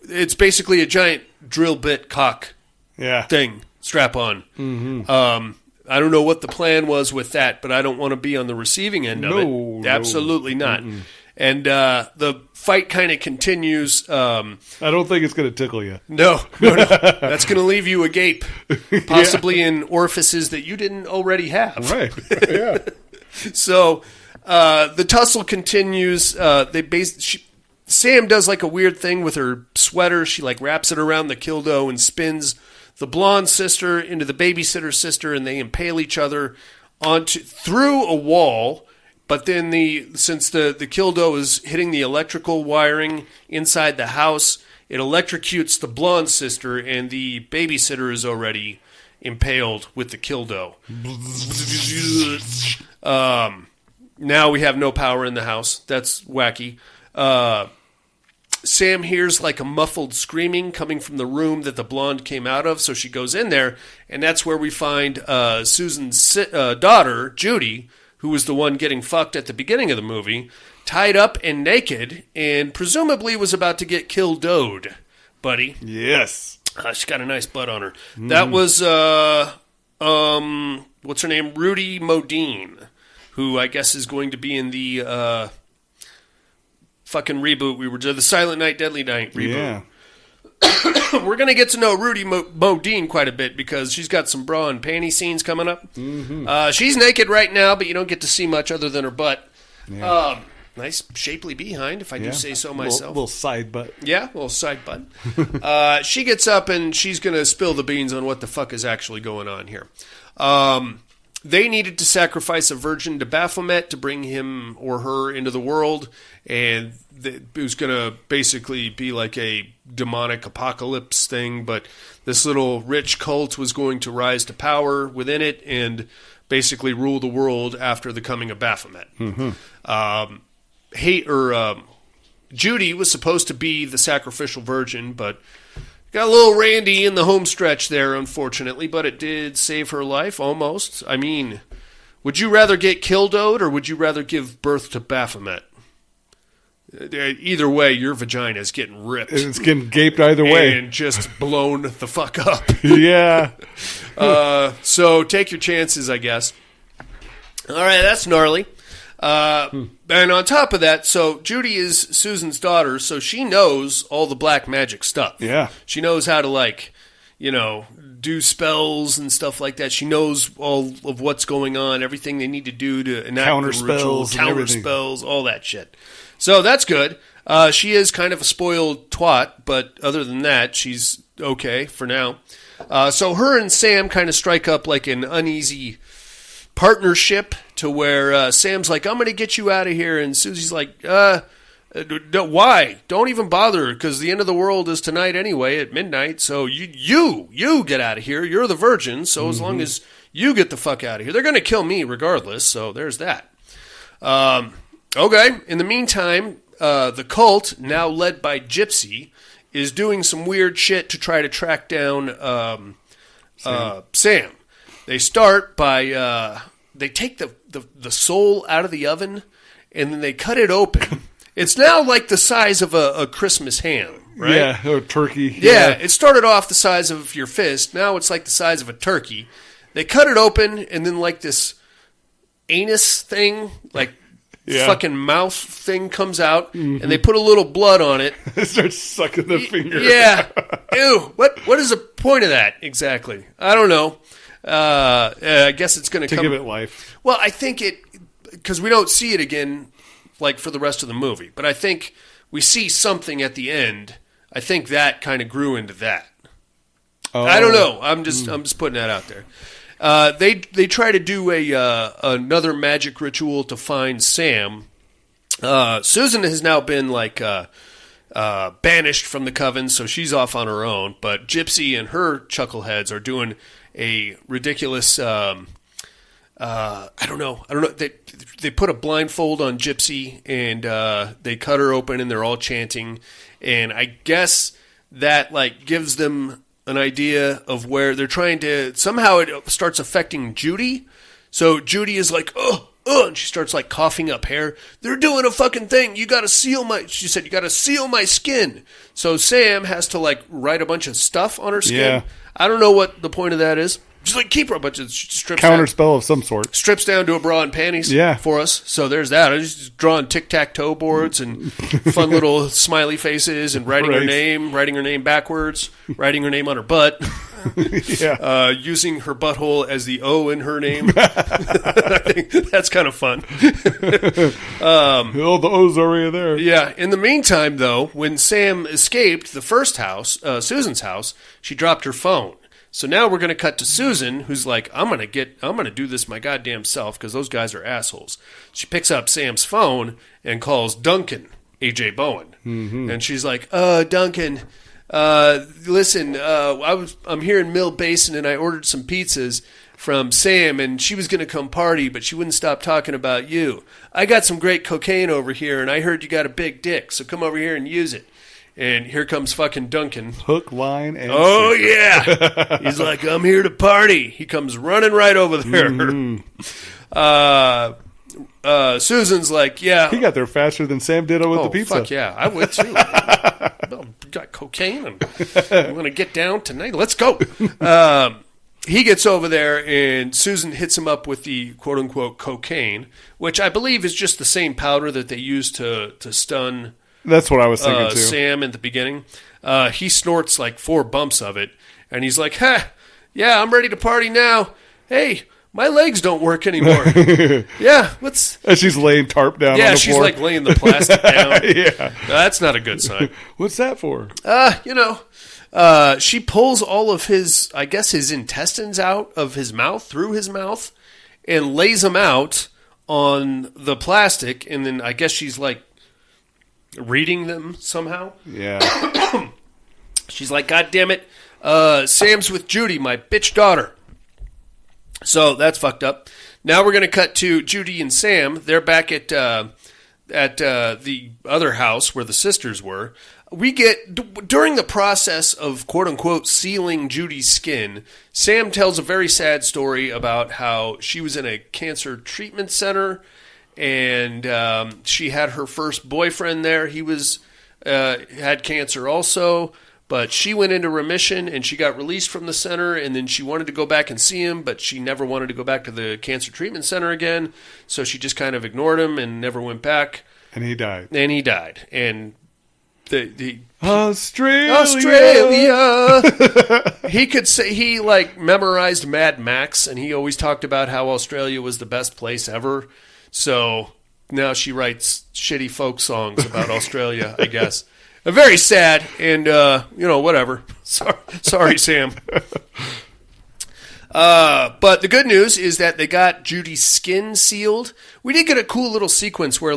It's basically a giant drill bit cock thing, strap-on. Mm-hmm. I don't know what the plan was with that, but I don't want to be on the receiving end of it. Absolutely not. Mm-mm. And the fight kind of continues. I don't think it's going to tickle you. No. That's going to leave you agape, possibly in orifices that you didn't already have. Right. Yeah. So the tussle continues. Sam does like a weird thing with her sweater. She like wraps it around the Killdo and spins the blonde sister into the babysitter sister, and they impale each other through a wall. But then since the Killdo is hitting the electrical wiring inside the house, it electrocutes the blonde sister, and the babysitter is already impaled with the Killdo. Now we have no power in the house. That's wacky. Sam hears like a muffled screaming coming from the room that the blonde came out of, so she goes in there, and that's where we find Susan's daughter, Judy, who was the one getting fucked at the beginning of the movie, tied up and naked, and presumably was about to get Killdoed, buddy. Yes. She got a nice butt on her. That was, what's her name? Rudy Modine, who I guess is going to be in the fucking reboot. The Silent Night, Deadly Night reboot. Yeah. We're going to get to know Rudy Modine quite a bit because she's got some bra and panty scenes coming up. Mm-hmm. She's naked right now, but you don't get to see much other than her butt. Yeah. Nice shapely behind, if I do say so myself. Little side butt. Yeah, little side butt. She gets up and she's going to spill the beans on what the fuck is actually going on here. They needed to sacrifice a virgin to Baphomet to bring him or her into the world, and it was going to basically be like a demonic apocalypse thing, but this little rich cult was going to rise to power within it and basically rule the world after the coming of Baphomet. Mm-hmm. Judy was supposed to be the sacrificial virgin, but got a little randy in the home stretch there, unfortunately, but it did save her life, almost. I mean, would you rather get Killdoed, or would you rather give birth to Baphomet? Either way, your vagina is getting ripped. It's getting gaped either way. And just blown the fuck up. Yeah. So take your chances, I guess. All right, that's gnarly. And on top of that, so Judy is Susan's daughter, so she knows all the black magic stuff. Yeah. She knows how to, do spells and stuff like that. She knows all of what's going on, everything they need to do to enact counter the ritual, spells, spells, all that shit. So that's good. She is kind of a spoiled twat, but other than that, she's okay for now. So her and Sam kind of strike up like an uneasy partnership to where Sam's like, I'm going to get you out of here. And Susie's like, why? Don't even bother, because the end of the world is tonight anyway at midnight. So you get out of here. You're the virgin. So as long as you get the fuck out of here, they're going to kill me regardless. So there's that. Okay. In the meantime, the cult, now led by Gypsy, is doing some weird shit to try to track down Sam. They start by they take the soul out of the oven and then they cut it open. It's now like the size of a Christmas ham, right? Yeah, or turkey. Yeah, it started off the size of your fist. Now it's like the size of a turkey. They cut it open and then like this anus thing like fucking mouth thing comes out, and they put a little blood on it. It starts sucking the finger. Yeah. Ew. What is the point of that exactly? I don't know. I guess it's going to give it life. Well, I think because we don't see it again, like for the rest of the movie. But I think we see something at the end. I think that kind of grew into that. Oh. I don't know. I'm just putting that out there. They try to do another magic ritual to find Sam. Susan has now been banished from the coven, so she's off on her own. But Gypsy and her chuckleheads are doing a ridiculous. I don't know. They put a blindfold on Gypsy and they cut her open, and they're all chanting. And I guess that gives them an idea of where they're trying to. Somehow it starts affecting Judy. So Judy is and she starts coughing up hair. They're doing a fucking thing. She said, you got to seal my skin. So Sam has to write a bunch of stuff on her skin. Yeah. I don't know what the point of that is. Just keep her a bunch of strips. Counterspell of some sort. Strips down to a bra and panties for us. So there's that. I just drawing tic-tac-toe boards and fun little smiley faces and writing her name backwards, writing her name on her butt. Using her butthole as the O in her name. I think that's kind of fun. All the O's already there. Yeah. In the meantime, though, when Sam escaped the first house, Susan's house, she dropped her phone. So now we're going to cut to Susan, who's like, I'm going to do this my goddamn self because those guys are assholes. She picks up Sam's phone and calls Duncan, A.J. Bowen. Mm-hmm. And she's like, Duncan, listen, I'm here in Mill Basin and I ordered some pizzas from Sam and she was going to come party, but she wouldn't stop talking about you. I got some great cocaine over here and I heard you got a big dick, so come over here and use it. And here comes fucking Duncan. Hook, line, and sinker. Yeah. He's like, I'm here to party. He comes running right over there. Mm-hmm. Susan's like, yeah. He got there faster than Sam did with the pizza. Fuck yeah. I would too. Got cocaine and I'm going to get down tonight. Let's go. He gets over there and Susan hits him up with the quote-unquote cocaine, which I believe is just the same powder that they use to stun... That's what I was thinking too. Sam at the beginning. He snorts 4 bumps of it, and he's like, yeah, I'm ready to party now. Hey, my legs don't work anymore. Yeah, let's... And she's laying tarp down on the floor. Yeah, she's laying the plastic down. Yeah. That's not a good sign. What's that for? She pulls all of his intestines out of his mouth, through his mouth, and lays them out on the plastic, and then I guess she's reading them somehow. Yeah. She's like, God damn it, Sam's with Judy, my bitch daughter. So that's fucked up. Now we're going to cut to Judy and Sam. They're back at the other house where the sisters were. We get, during the process of quote-unquote sealing Judy's skin, Sam tells a very sad story about how she was in a cancer treatment center and she had her first boyfriend there. He was had cancer also, but she went into remission and she got released from the center, and then she wanted to go back and see him, but she never wanted to go back to the cancer treatment center again, so she just kind of ignored him and never went back. And he died. And the Australia. He could say he memorized Mad Max, and he always talked about how Australia was the best place ever. So now she writes shitty folk songs about Australia, I guess. Very sad, and, whatever. Sorry, Sam. But the good news is that they got Judy's skin sealed. We did get a cool little sequence where,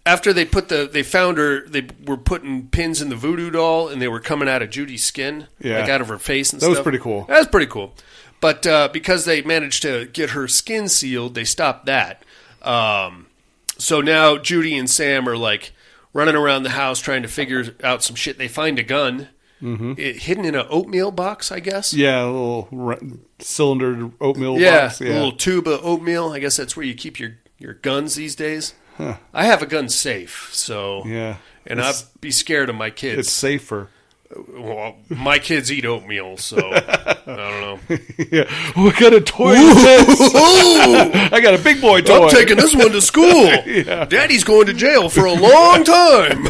after they found her, they were putting pins in the voodoo doll, and they were coming out of Judy's skin, out of her face and stuff. That was pretty cool. That was pretty cool. But because they managed to get her skin sealed, they stopped that. So now Judy and Sam are running around the house trying to figure out some shit. They find a gun hidden in an oatmeal box, I guess. Yeah, a little cylinder oatmeal box. Yeah, a little tube of oatmeal. I guess that's where you keep your guns these days. Huh. I have a gun safe, so yeah, and I'd be scared of my kids. It's safer. Well, my kids eat oatmeal, so I don't know. Yeah. What kind of toy is this? I got a big boy toy. I'm taking this one to school. Yeah. Daddy's going to jail for a long time.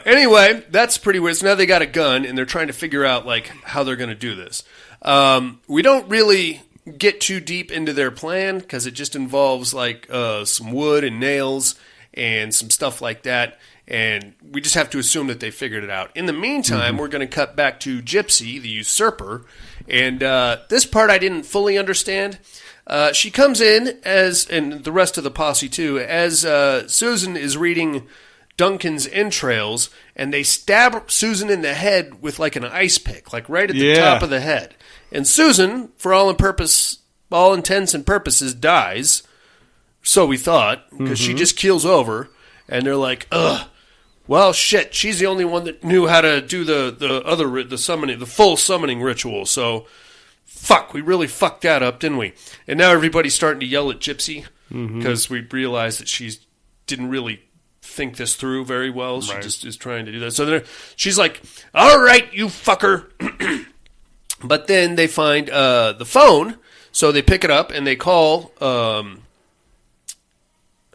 Anyway, that's pretty weird. So now they got a gun, and they're trying to figure out like how they're going to do this. We don't really get too deep into their plan because it just involves like some wood and nails and some stuff like that. And we just have to assume that they figured it out. In the meantime, we're going to cut back to Gypsy, the usurper. And this part I didn't fully understand. She comes in, and the rest of the posse too, as Susan is reading Duncan's entrails, and they stab Susan in the head with like an ice pick, like right at the top of the head. And Susan, for all intents and purposes, dies. So we thought, because she just keels over. And they're like, ugh. Well, shit, she's the only one that knew how to do the full summoning ritual. So, fuck, we really fucked that up, didn't we? And now everybody's starting to yell at Gypsy because we realized that she didn't really think this through very well. She just is trying to do that. So she's like, all right, you fucker. But then they find the phone, so they pick it up and they call,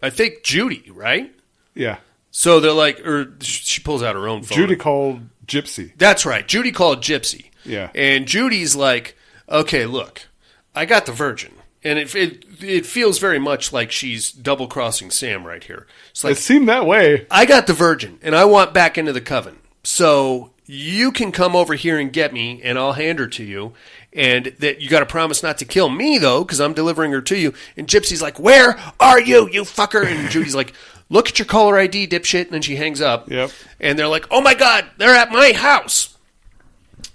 I think, Judy, right? Yeah. So they're like, or she pulls out her own phone. Judy called Gypsy. That's right. Judy called Gypsy. Yeah. And Judy's like, okay, look, I got the virgin. And it feels very much like she's double-crossing Sam right here. It's like, it seemed that way. I got the virgin, and I want back into the coven. So you can come over here and get me, and I'll hand her to you. And that you got to promise not to kill me, though, because I'm delivering her to you. And Gypsy's like, where are you, you fucker? And Judy's like, look at your caller ID, dipshit. And then she hangs up. Yep. And they're like, oh, my God, they're at my house.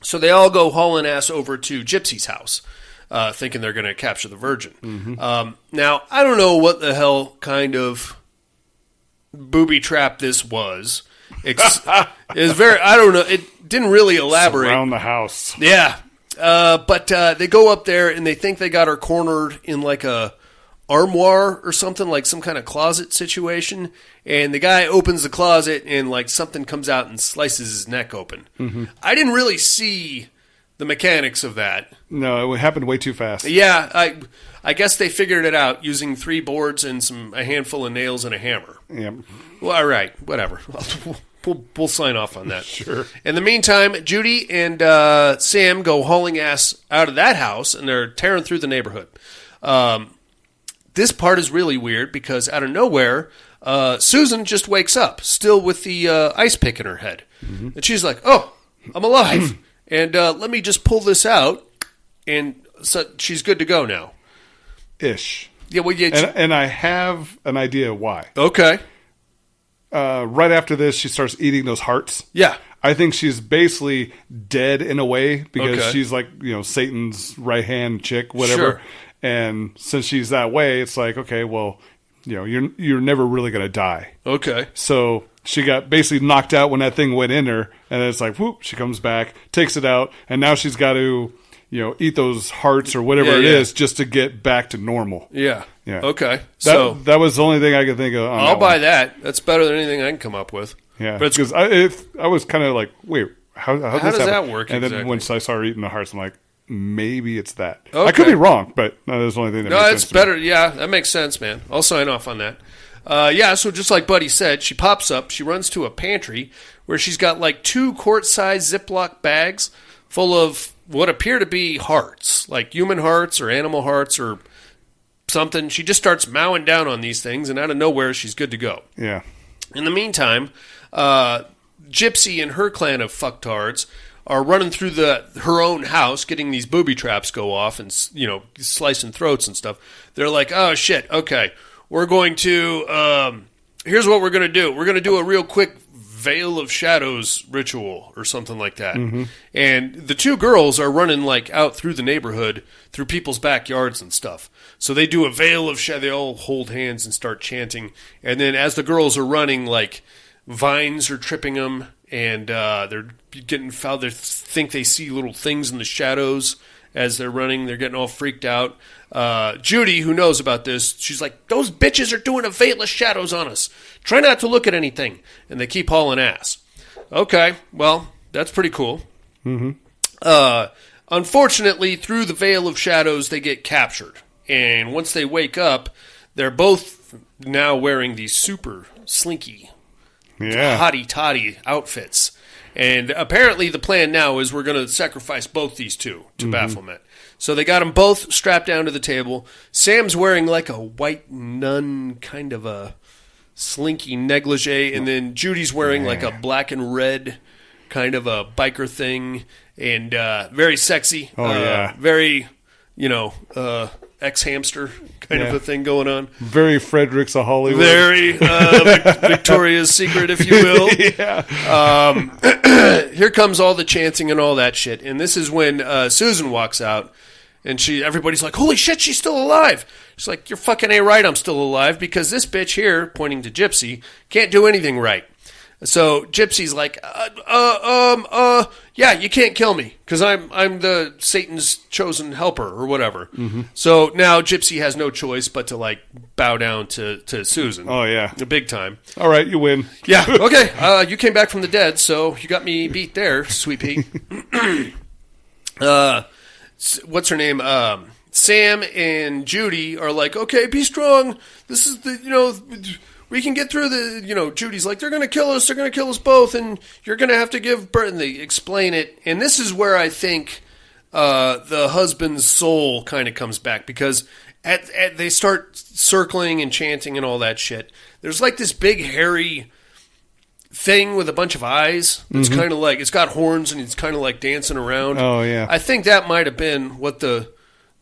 So they all go hauling ass over to Gypsy's house, thinking they're going to capture the virgin. Now, I don't know what the hell kind of booby trap this was. It's very, I don't know. It didn't really elaborate. Around the house. Yeah. But they go up there and they think they got her cornered in like a armoire or something, like some kind of closet situation. And the guy opens the closet and like something comes out and slices his neck open. I didn't really see the mechanics of that. No, it happened way too fast. Yeah, I guess they figured it out using 3 boards and a handful of nails and a hammer. Yeah. Well, all right, whatever. We'll sign off on that. Sure. In the meantime, Judy and Sam go hauling ass out of that house, and they're tearing through the neighborhood. This part is really weird because out of nowhere, Susan just wakes up, still with the ice pick in her head. And she's like, oh, I'm alive. And let me just pull this out. And so she's good to go now. Ish. Yeah, well, yeah. And I have an idea why. Okay. Right after this, she starts eating those hearts. Yeah. I think she's basically dead in a way because she's like, Satan's right-hand chick, whatever. Sure. And since she's that way, it's like, okay, well, you're never really going to die. Okay. So she got basically knocked out when that thing went in her, and it's like, whoop, she comes back, takes it out, and now she's got to, eat those hearts or whatever it is just to get back to normal. Yeah. Yeah. Okay. That was the only thing I could think of. I'll buy that. That's better than anything I can come up with. Yeah. But because I was kind of like, wait, how does that work? And exactly? then once I started eating the hearts, I'm like, maybe it's that. Okay. I could be wrong, but that's the only thing that makes sense. No, it's better. Yeah, that makes sense, man. I'll sign off on that. So just like Buddy said, she pops up. She runs to a pantry where she's got like 2 quart-sized Ziploc bags full of what appear to be hearts, like human hearts or animal hearts or something. She just starts mowing down on these things, and out of nowhere, she's good to go. Yeah. In the meantime, Gypsy and her clan of fucktards are running through her own house, getting these booby traps go off and, slicing throats and stuff. They're like, oh, shit, okay. We're going to, here's what we're going to do. We're going to do a real quick Veil of Shadows ritual or something like that. And the 2 girls are running like out through the neighborhood, through people's backyards and stuff. So they do a Veil of Shadows. They all hold hands and start chanting. And then as the girls are running, like vines are tripping them and they're getting fouled. They think they see little things in the shadows as they're running. They're getting all freaked out. Judy, who knows about this, she's like, those bitches are doing a Veil of Shadows on us. Try not to look at anything. And they keep hauling ass. Okay, well, that's pretty cool. Unfortunately, through the veil of shadows, they get captured. And once they wake up, they're both now wearing these super slinky, hotty-toddy outfits. And apparently the plan now is we're going to sacrifice both these two to Baphomet. So they got them both strapped down to the table. Sam's wearing like a white nun kind of a slinky negligee, and then Judy's wearing like a black and red kind of a biker thing, and very sexy. Very, ex-hamster kind of a thing going on. Very Fredericks of Hollywood. Very Victoria's Secret, if you will. Here comes all the chanting and all that shit. And this is when Susan walks out, and everybody's like, holy shit, she's still alive. She's like, you're fucking A right, I'm still alive, because this bitch here, pointing to Gypsy, can't do anything right. So Gypsy's like, yeah, you can't kill me because I'm the Satan's chosen helper or whatever. So now Gypsy has no choice but to like bow down to Susan. Oh yeah, big time. All right, you win. Yeah, okay. You came back from the dead, so you got me beat there, Sweet Pea. What's her name? Sam and Judy are like, okay, be strong. This is the we can get through the, Judy's like, they're going to kill us both, and you're going to have to give birth, and they explain it, and this is where I think the husband's soul kind of comes back, because they start circling and chanting and all that shit. There's like this big, hairy thing with a bunch of eyes, it's kind of like, it's got horns, and it's kind of like dancing around. Oh, yeah. I think that might have been what the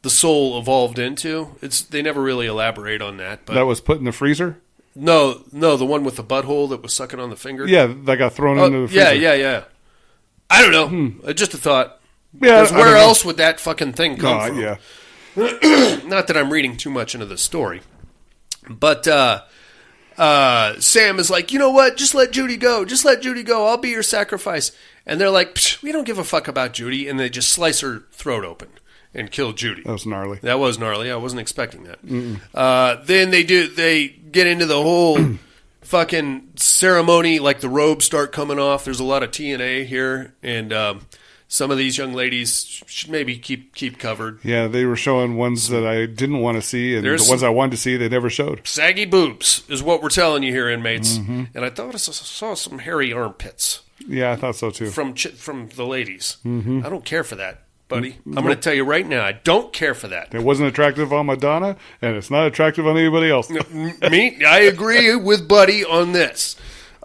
soul evolved into. They never really elaborate on that. But that was put in the freezer? No, the one with the butthole that was sucking on the finger. Yeah, that got thrown into the freezer. Yeah. I don't know. Just a thought. Yeah, where else would that fucking thing come from? Yeah. Not that I'm reading too much into the story. But Sam is like, you know what? Just let Judy go. I'll be your sacrifice. And they're like, we don't give a fuck about Judy. And they just slice her throat open and kill Judy. That was gnarly. I wasn't expecting that. Then they get into the whole fucking ceremony, like the robes start coming off. There's a lot of TNA here, and some of these young ladies should maybe keep covered. Yeah, they were showing ones that I didn't want to see, and the ones I wanted to see, they never showed. Saggy boobs is what we're telling you here, inmates. And I thought I saw some hairy armpits. Yeah, I thought so too. From the ladies. I don't care for that, buddy. I'm going to tell you right now, I don't care for that. It wasn't attractive on Madonna, and it's not attractive on anybody else. I agree with Buddy on this.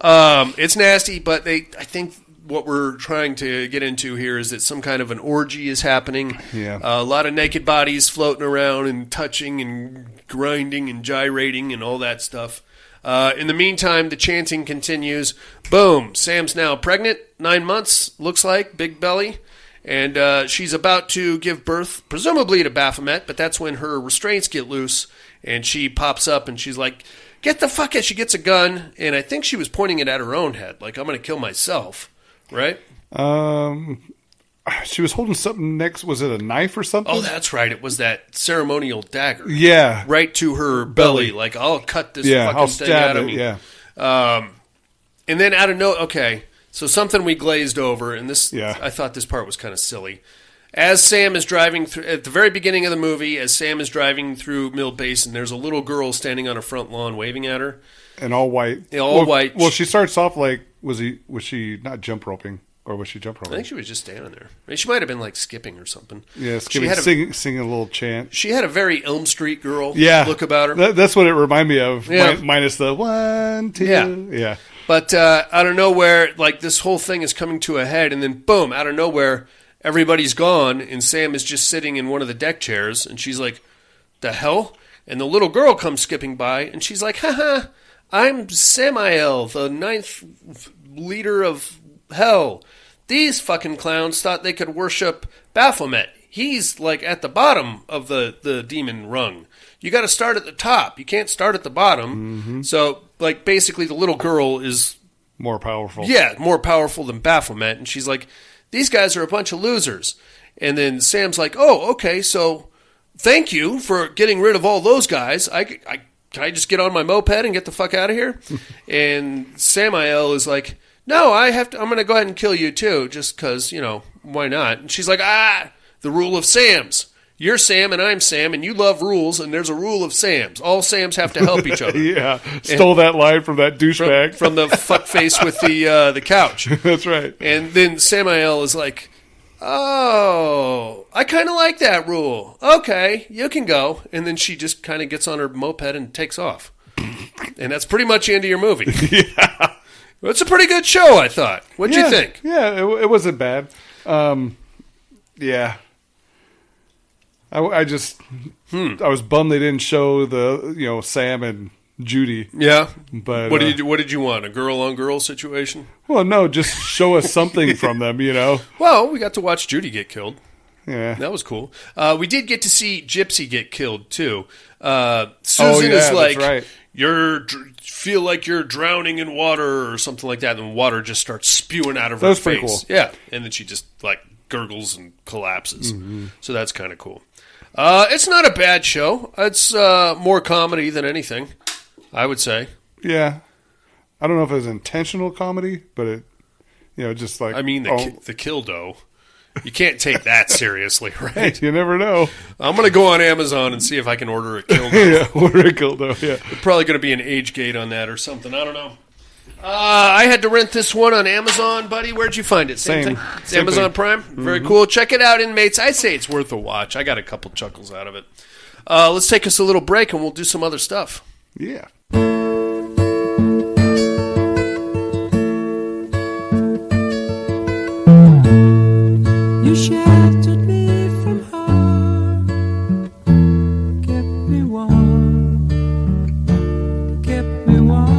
It's nasty, but I think what we're trying to get into here is that some kind of an orgy is happening. Yeah. A lot of naked bodies floating around and touching and grinding and gyrating and all that stuff. In the meantime, the chanting continues. Boom. Sam's now pregnant, 9 months, looks like, big belly. And she's about to give birth, presumably to Baphomet, but that's when her restraints get loose, and she pops up, and she's like, get the fuck out. She gets a gun, and I think she was pointing it at her own head, like, I'm going to kill myself, right? She was holding something next. Was it a knife or something? Oh, that's right. It was that ceremonial dagger. Yeah. Right to her belly, like, I'll cut this fucking thing out of me. Yeah. And then out of okay. So something we glazed over, and this, I thought this part was kind of silly. As Sam is driving through, at the very beginning of the movie, as Sam is driving through Mill Basin, there's a little girl standing on a front lawn waving at her. And all white. Yeah, all white. Well, she starts off like, was she not jump roping? Or was she jump roping? I think she was just standing there. I mean, she might have been like skipping or something. Yeah, skipping, singing a little chant. She had a very Elm Street girl look about her. That's what it reminded me of, minus the 1, 2. Yeah. But out of nowhere, like this whole thing is coming to a head, and then boom, out of nowhere, everybody's gone, and Sam is just sitting in one of the deck chairs, and she's like, the hell? And the little girl comes skipping by, and she's like, haha, I'm Samael, the 9th leader of hell. These fucking clowns thought they could worship Baphomet. He's like at the bottom of the demon rung. You got to start at the top. You can't start at the bottom. So, like, basically the little girl is more powerful. Yeah, more powerful than Baphomet. And she's like, these guys are a bunch of losers. And then Sam's like, oh, okay, so thank you for getting rid of all those guys. Can I just get on my moped and get the fuck out of here? And Samael is like, no, I'm going to go ahead and kill you too, just because, why not? And she's like, the rule of Sams. You're Sam and I'm Sam, and you love rules, and there's a rule of Sams. All Sams have to help each other. Yeah, stole that line from that douchebag. From the fuckface with the couch. That's right. And then Samael is like, oh, I kind of like that rule. Okay, you can go. And then she just kind of gets on her moped and takes off. And that's pretty much the end of your movie. Yeah. Well, it's a pretty good show, I thought. What'd you think? Yeah, it wasn't bad. Yeah. I just I was bummed they didn't show the Sam and Judy. Yeah, but what did you want? A girl on girl situation? Well, no, just show us something from them. Well, we got to watch Judy get killed. Yeah, that was cool. We did get to see Gypsy get killed too. Susan is like, right. Feel like you're drowning in water or something like that, and water just starts spewing out of her face. Pretty cool. Yeah, and then she just like gurgles and collapses. Mm-hmm. So that's kind of cool. It's not a bad show. It's more comedy than anything, I would say. Yeah. I don't know if it was intentional comedy, but it, just like... I mean, the Killdo. You can't take that seriously, right? You never know. I'm going to go on Amazon and see if I can order a Killdo. Yeah, order a Killdo, yeah. There's probably going to be an age gate on that or something. I don't know. I had to rent this one on Amazon, buddy. Where'd you find it? Same thing? It's Amazon thing. Prime? Mm-hmm. Very cool. Check it out, inmates. I'd say it's worth a watch. I got a couple chuckles out of it. Let's take us a little break, and we'll do some other stuff. Yeah. You sheltered me from harm, kept me warm, kept me warm.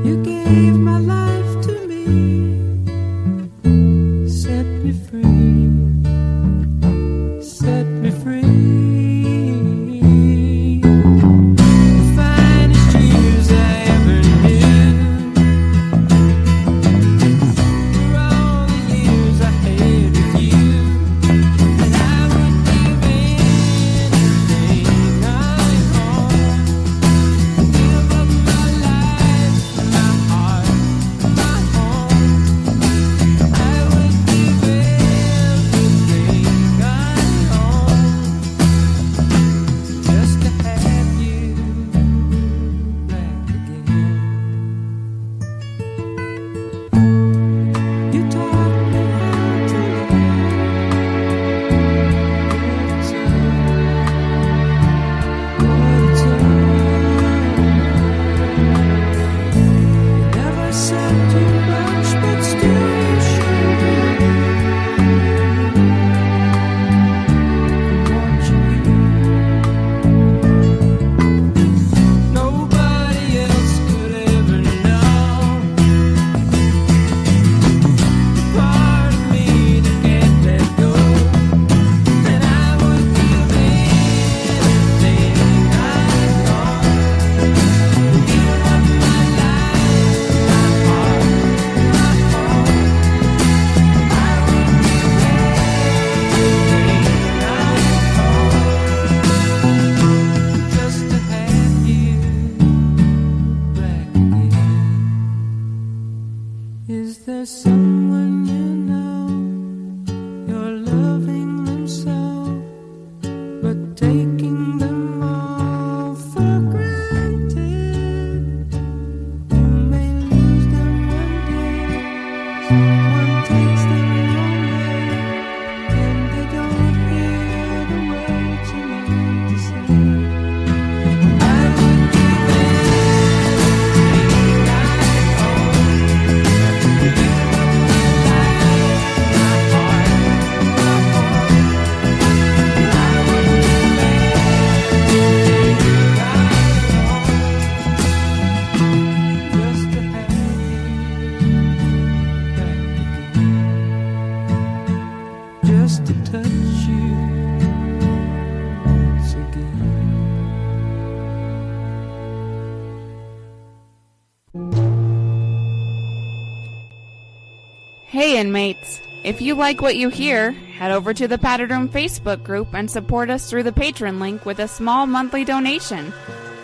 You gave my life to me, set me free, set me free. The finest years I ever knew. Hey inmates, if you like what you hear, head over to the Padded Room Facebook group and support us through the Patreon link with a small monthly donation.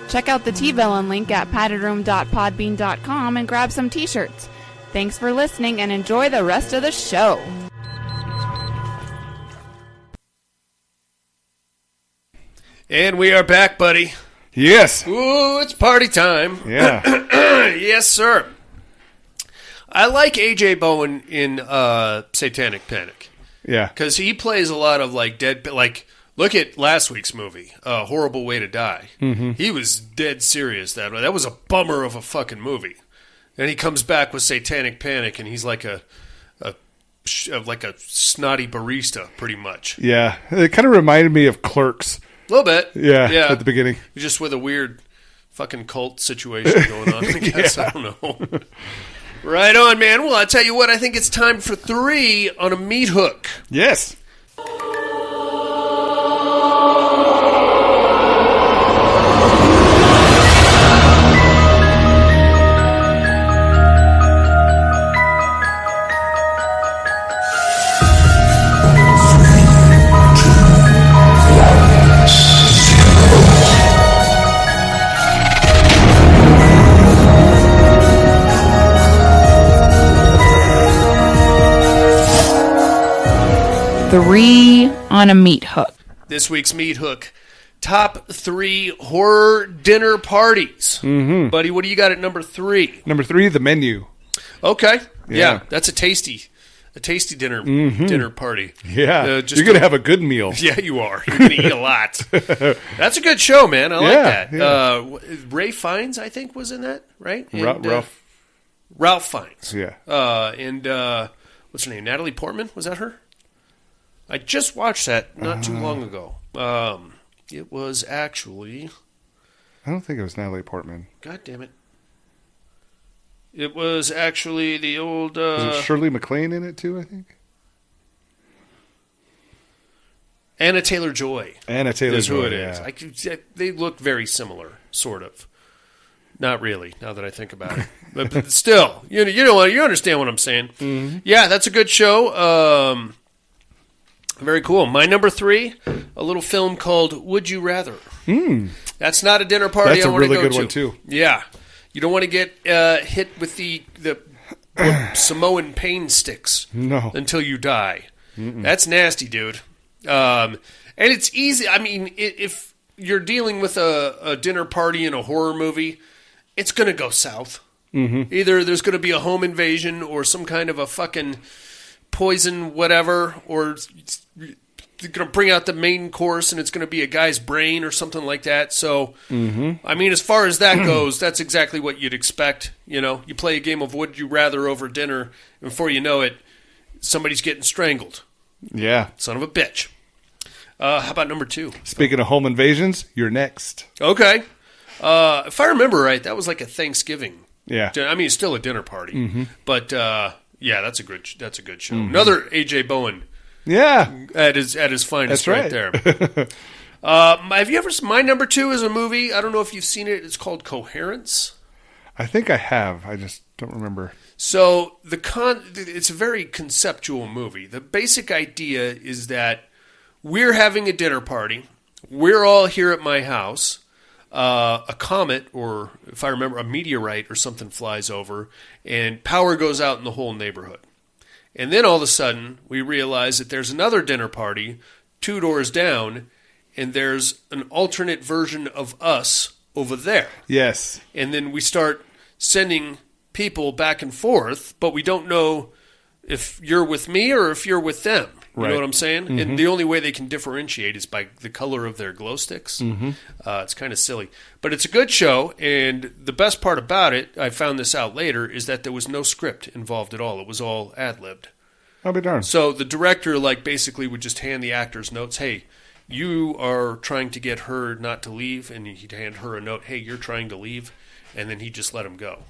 Check out the T-Villain link at paddedroom.podbean.com and grab some t-shirts. Thanks for listening and enjoy the rest of the show. And we are back, buddy. Yes. Ooh, it's party time. Yeah. Yes, sir. I like A.J. Bowen in Satanic Panic. Yeah. Because he plays a lot of, like, look at last week's movie, Horrible Way to Die. Mm-hmm. He was dead serious that way. That was a bummer of a fucking movie. And he comes back with Satanic Panic, and he's like a snotty barista, pretty much. Yeah. It kind of reminded me of Clerks. A little bit. Yeah, at the beginning. Just with a weird fucking cult situation going on, I guess. I don't know. Right on, man. Well, I tell you what, I think it's time for 3 on a meat hook. Yes. Three on a meat hook. This week's meat hook. Top 3 horror dinner parties. Mm-hmm. Buddy, what do you got at number 3? Number 3, The Menu. Okay. Yeah, that's a tasty dinner party. Yeah. You're going to have a good meal. Yeah, you are. You're going to eat a lot. That's a good show, man. I like that. Yeah. Ray Fiennes, I think, was in that, right? And, Ralph Fiennes. Yeah. And what's her name? Natalie Portman? Was that her? I just watched that not too long ago. It was actually... I don't think it was Natalie Portman. God damn it. It was actually the old... Was it Shirley MacLaine in it too, I think? Anna Taylor-Joy. Anna Taylor-Joy, is who it yeah. is. They look very similar, sort of. Not really, now that I think about it. But still, you understand what I'm saying. Mm-hmm. Yeah, that's a good show. Very cool. My number 3, a little film called Would You Rather. That's not a dinner party. That's I want to go a really good to. one too. Yeah, you don't want to get hit with the Samoan pain sticks. No. Until you die. Mm-mm. That's nasty, dude. And it's easy. I mean, if you're dealing with a dinner party in a horror movie, it's going to go south. Mm-hmm. Either there's going to be a home invasion or some kind of a fucking poison whatever, or they're going to bring out the main course and it's going to be a guy's brain or something like that. So, I mean, as far as that goes, that's exactly what you'd expect. You know, you play a game of Would You Rather over dinner, and before you know it, somebody's getting strangled. Yeah. Son of a bitch. How about number 2? Speaking of home invasions, you're next. Okay. If I remember right, that was like a Thanksgiving. Yeah. I mean, it's still a dinner party. Mm-hmm. But, yeah, that's a good show. Mm-hmm. Another A.J. Bowen. Yeah. At his finest. That's right. There. Have you ever... My number 2 is a movie. I don't know if you've seen it. It's called Coherence. I think I have. I just don't remember. So, it's a very conceptual movie. The basic idea is that we're having a dinner party. We're all here at my house. A comet, or if I remember, a meteorite or something flies over, and power goes out in the whole neighborhood. And then all of a sudden, we realize that there's another dinner party 2 doors down, and there's an alternate version of us over there. Yes. And then we start sending people back and forth, but we don't know if you're with me or if you're with them. You know what I'm saying? Mm-hmm. And the only way they can differentiate is by the color of their glow sticks. Mm-hmm. It's kind of silly. But it's a good show, and the best part about it, I found this out later, is that there was no script involved at all. It was all ad-libbed. I'll be darned. So the director basically would just hand the actors notes, hey, you are trying to get her not to leave, and he'd hand her a note, hey, you're trying to leave, and then he'd just let him go.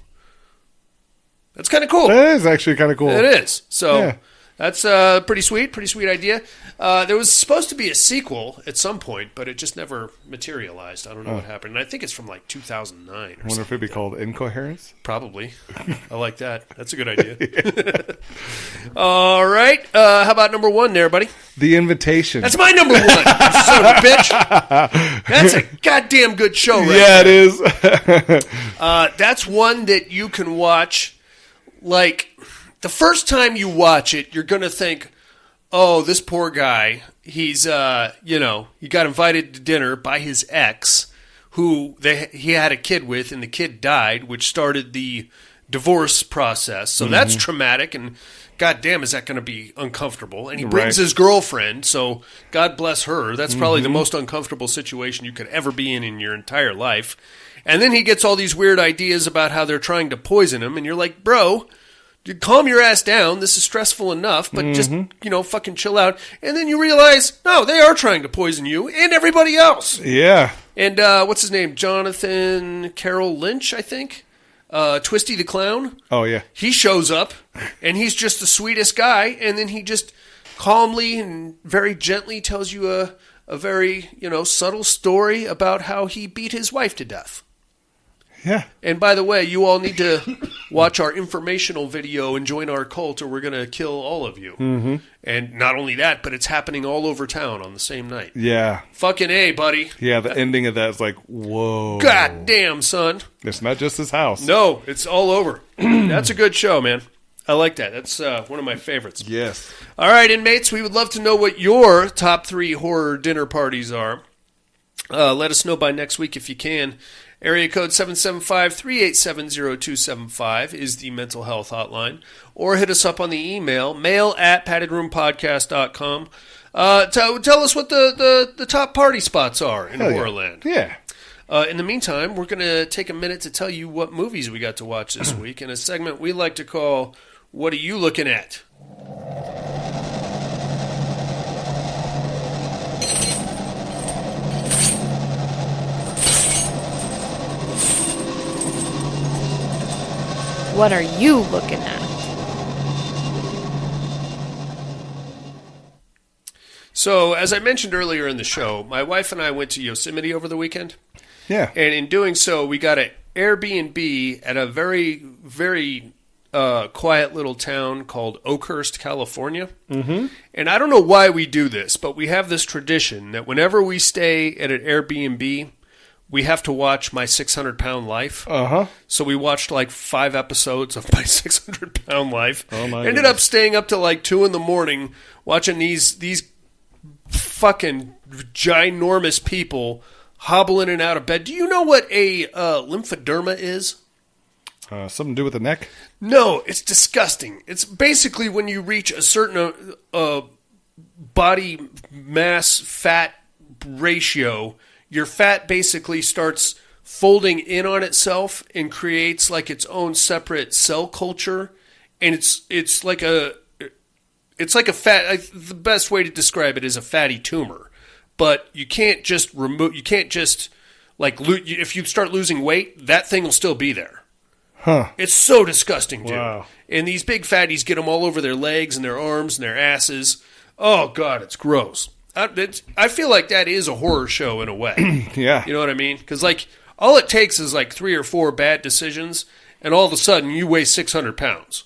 That's kind of cool. That is actually kind of cool. It is. So... Yeah. That's pretty sweet idea. There was supposed to be a sequel at some point, but it just never materialized. I don't know what happened. And I think it's from like 2009 or something. I wonder if it'd be called Incoherence? Probably. I like that. That's a good idea. All right. How about number 1 there, buddy? The Invitation. That's my number 1, you son of a bitch. That's a goddamn good show, right? Yeah, it is. That's one that you can watch. Like, the first time you watch it, you're going to think, oh, this poor guy, he's, he got invited to dinner by his ex, who he had a kid with, and the kid died, which started the divorce process. So that's traumatic, and goddamn, is that going to be uncomfortable? And he brings his girlfriend, so God bless her. That's probably the most uncomfortable situation you could ever be in your entire life. And then he gets all these weird ideas about how they're trying to poison him, and you're like, bro, calm your ass down. This is stressful enough, but just, fucking chill out. And then you realize, no, they are trying to poison you and everybody else. Yeah. And what's his name? Jonathan Carroll Lynch, I think. Twisty the Clown. Oh, yeah. He shows up, and he's just the sweetest guy, and then he just calmly and very gently tells you a very, subtle story about how he beat his wife to death. Yeah. And by the way, you all need to watch our informational video and join our cult, or we're going to kill all of you. Mm-hmm. And not only that, but it's happening all over town on the same night. Yeah. Fucking A, buddy. Yeah, the ending of that is like, whoa. God damn, son. It's not just his house. No, it's all over. That's a good show, man. I like that. That's one of my favorites. Yes. All right, inmates, we would love to know what your top 3 horror dinner parties are. Let us know by next week if you can. Area code 775-387-0275 is the mental health hotline. Or hit us up on the email, mail@paddedroompodcast.com. Tell us what the top party spots are in Horrorland. Yeah. In the meantime, we're going to take a minute to tell you what movies we got to watch this week in a segment we like to call, What Are You Looking At? What are you looking at? So, as I mentioned earlier in the show, my wife and I went to Yosemite over the weekend. Yeah. And in doing so, we got an Airbnb at a very, very quiet little town called Oakhurst, California. Mm-hmm. And I don't know why we do this, but we have this tradition that whenever we stay at an Airbnb, we have to watch My 600-Pound Life. Uh-huh. So we watched like 5 episodes of My 600-Pound Life. Oh, my Ended up staying up till like 2 in the morning watching these fucking ginormous people hobble in and out of bed. Do you know what a lymphoderma is? Something to do with the neck? No, it's disgusting. It's basically when you reach a certain body mass fat ratio, your fat basically starts folding in on itself and creates like its own separate cell culture, and it's like a fat. The best way to describe it is a fatty tumor, but you can't just remove. You can't just if you start losing weight, that thing will still be there. Huh? It's so disgusting, dude. Wow. And these big fatties get them all over their legs and their arms and their asses. Oh God, it's gross. I feel like that is a horror show in a way. Yeah. You know what I mean? Because, all it takes is, 3 or 4 bad decisions, and all of a sudden you weigh 600 pounds.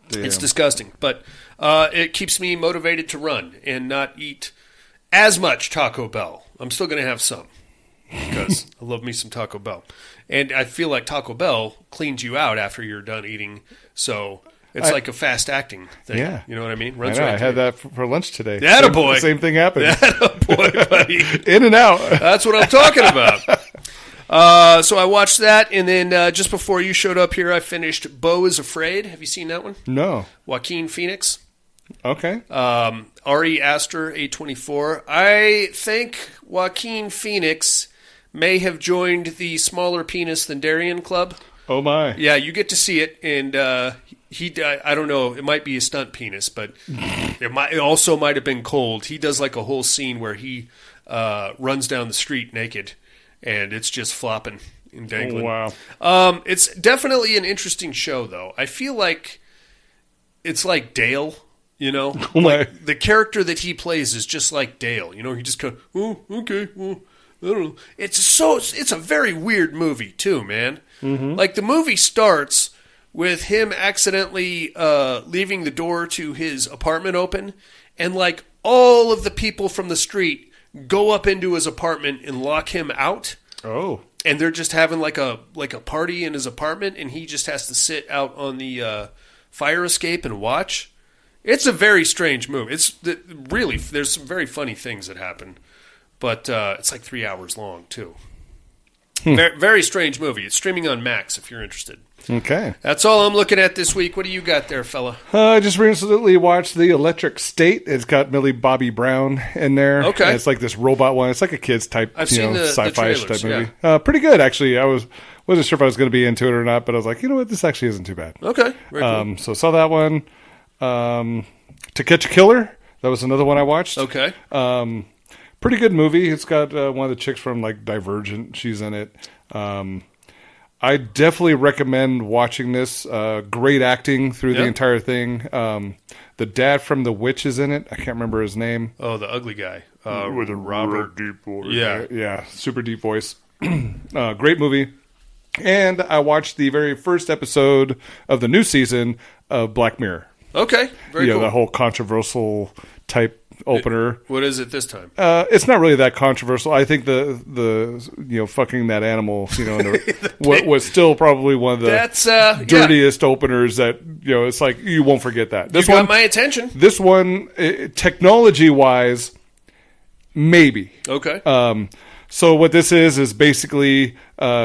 Damn. It's disgusting. But it keeps me motivated to run and not eat as much Taco Bell. I'm still going to have some because I love me some Taco Bell. And I feel like Taco Bell cleans you out after you're done eating, so... It's like a fast-acting thing. Yeah. You know what I mean? I had that for lunch today. Attaboy. Same thing happened. Attaboy, buddy. In and out. That's what I'm talking about. So I watched that, and then just before you showed up here, I finished Beau is Afraid. Have you seen that one? No. Joaquin Phoenix. Okay. Ari Aster, A24. I think Joaquin Phoenix may have joined the Smaller Penis Than Darian Club. Oh, my. Yeah, you get to see it, and I don't know, it might be a stunt penis, but it also might have been cold. He does a whole scene where he runs down the street naked, and it's just flopping and dangling. Oh, wow. It's definitely an interesting show, though. I feel like it's like Dale, You know, Oh my. like the character that he plays is just like Dale. You know, he just kind of, oh, okay, well, I don't know. It's a very weird movie too, man. Mm-hmm. Like the movie starts with him accidentally leaving the door to his apartment open, and like all of the people from the street go up into his apartment and lock him out. Oh. And they're just having like a party in his apartment, and he just has to sit out on the fire escape and watch. It's a very strange movie. It's really, there's some very funny things that happen, but it's like 3 hours long too. Very, very strange movie. It's streaming on Max if you're interested. Okay. That's all I'm looking at this week. What do you got there, fella? I just recently watched The Electric State. It's got Millie Bobby Brown in there. Okay. And it's like this robot one. It's like a kid's type, I've seen the sci-fi trailers, type movie. Pretty good, actually. I wasn't sure if I was going to be into it or not, but I was like, you know what? This actually isn't too bad. Okay. Very cool. So saw that one. To Catch a Killer. That was another one I watched. Okay. Pretty good movie. It's got one of the chicks from like Divergent. She's in it. I definitely recommend watching this. Great acting through the entire thing. The dad from The Witch is in it. I can't remember his name. Oh, the ugly guy. With a Robert. deep voice. Yeah. Yeah, super deep voice. Great movie. And I watched the very first episode of the new season of Black Mirror. Okay, very cool. The whole controversial type opener. What is it this time? It's not really that controversial. I think the fucking that animal, what was still probably one of the dirtiest openers that, it's like you won't forget that. This got my attention. This one, technology-wise, maybe. Okay. So what this is basically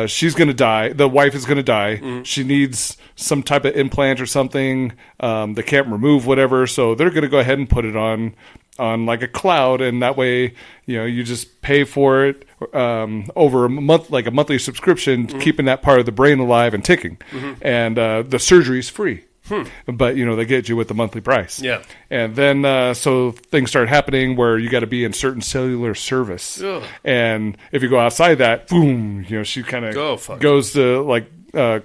she's going to die. The wife is going to die. Mm-hmm. She needs some type of implant or something. They can't remove whatever, so they're going to go ahead and put it on like a cloud, and that way, you just pay for it over a month, like a monthly subscription, keeping that part of the brain alive and ticking. Mm-hmm. And the surgery's free. But, they get you with the monthly price. Yeah. And then, so things start happening where you got to be in certain cellular service. Ugh. And if you go outside that, boom, she kind of goes to like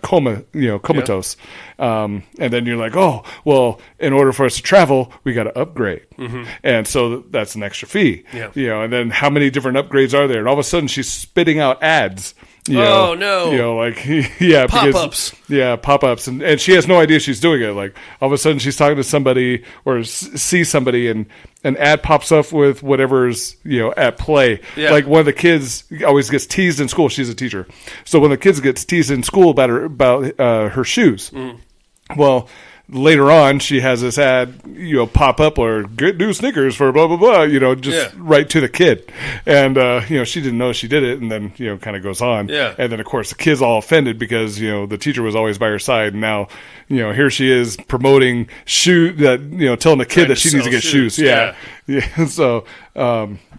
comatose. And then you're like, oh, well, in order for us to travel, we got to upgrade. Mm-hmm. And so that's an extra fee. Yeah. And then how many different upgrades are there? And all of a sudden she's spitting out ads. No. Pop-ups. Pop-ups. And she has no idea she's doing it. Like, all of a sudden she's talking to somebody or sees somebody and an ad pops up with whatever's, at play. Yeah. Like one of the kids always gets teased in school. She's a teacher. So when the kids gets teased in school about her shoes, well, later on, she has this ad, pop up or get new Snickers for blah, blah, blah, right to the kid. And, she didn't know she did it and then, kind of goes on. Yeah. And then, of course, the kid's all offended because, the teacher was always by her side. And now, here she is promoting telling the kid that she needs to get shoes. Yeah. So,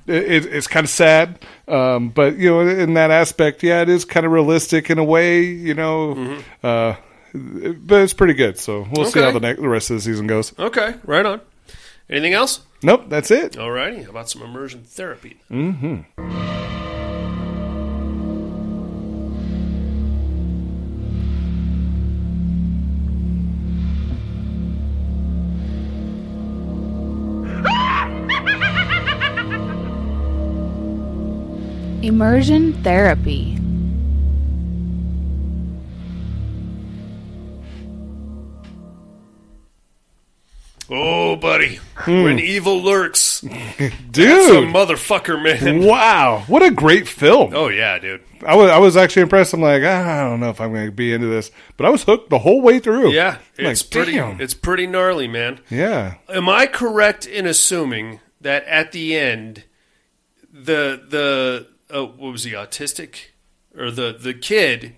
it's kind of sad. But, in that aspect, it is kind of realistic in a way, but it's pretty good, so we'll see how the rest of the season goes. Okay, right on. Anything else? Nope, that's it. All righty. How about some immersion therapy? Mm-hmm. Immersion therapy. Oh, buddy. When evil lurks. Dude. That's a motherfucker, man. Wow. What a great film. Oh, yeah, dude. I was actually impressed. I'm like, I don't know if I'm going to be into this. But I was hooked the whole way through. Yeah. It's pretty gnarly, man. Yeah. Am I correct in assuming that at the end, what was he, autistic? Or the kid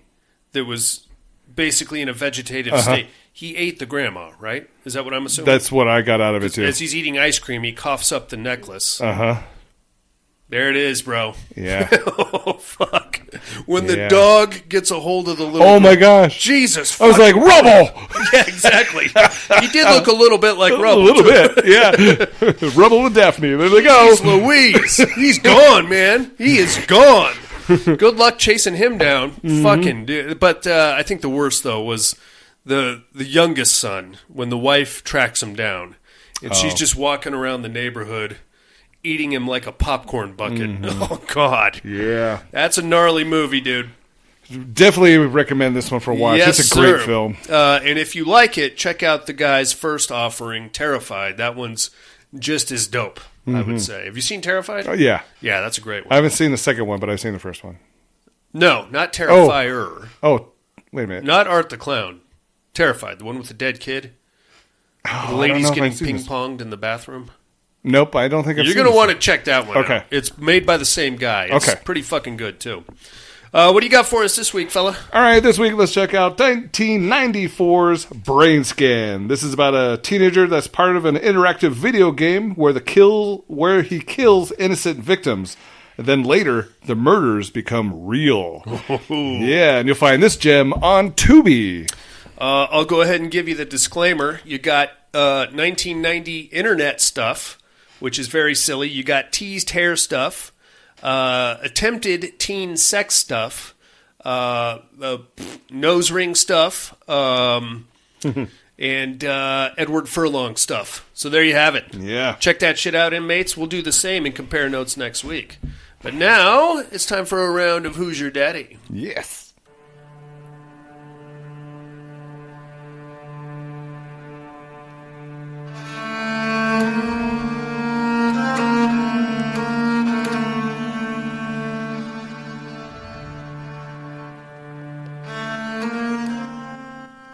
that was basically in a vegetative state, he ate the grandma, right? Is that what I'm assuming? That's what I got out of it, too. As he's eating ice cream, he coughs up the necklace. Uh-huh. There it is, bro. Yeah. Oh, fuck. When the dog gets a hold of the little... Oh, my gosh. Jesus. I was like, Rubble! Yeah, exactly. He did look a little bit like Rubble. A little bit, yeah. Rubble and Daphne. There they go. Jeez Louise. He's gone, man. He is gone. Good luck chasing him down. Mm-hmm. Fucking dude. But I think the worst, though, was... The youngest son, when the wife tracks him down, And she's just walking around the neighborhood eating him like a popcorn bucket. Oh, God. Yeah. That's a gnarly movie, dude. Definitely recommend this one for a watch. Yes, it's a great sir. film. And if you like it, check out the guy's first offering, Terrified. That one's just as dope, I would say. Have you seen Terrified? Oh, yeah. Yeah, that's a great one. I haven't seen the second one, but I've seen the first one. No, not Terrifier. Oh, wait a minute. Not Art the Clown. Terrified, the one with the dead kid. The lady's getting ping-ponged in the bathroom. Nope, I don't think I've You're seen going to this. want to check that one Okay. out. It's made by the same guy. It's Okay. pretty fucking good, too. What do you got for us this week, fella? All right, this week let's check out 1994's Brain Scan. This is about a teenager that's part of an interactive video game where he kills innocent victims. And then later, the murders become real. Yeah, and you'll find this gem on Tubi. I'll go ahead and give you the disclaimer. You got 1990 internet stuff, which is very silly. You got teased hair stuff. Attempted teen sex stuff, nose ring stuff, and Edward Furlong stuff. So there you have it. Yeah. Check that shit out, inmates. We'll do the same and compare notes next week. But now, it's time for a round of Who's Your Daddy? Yes.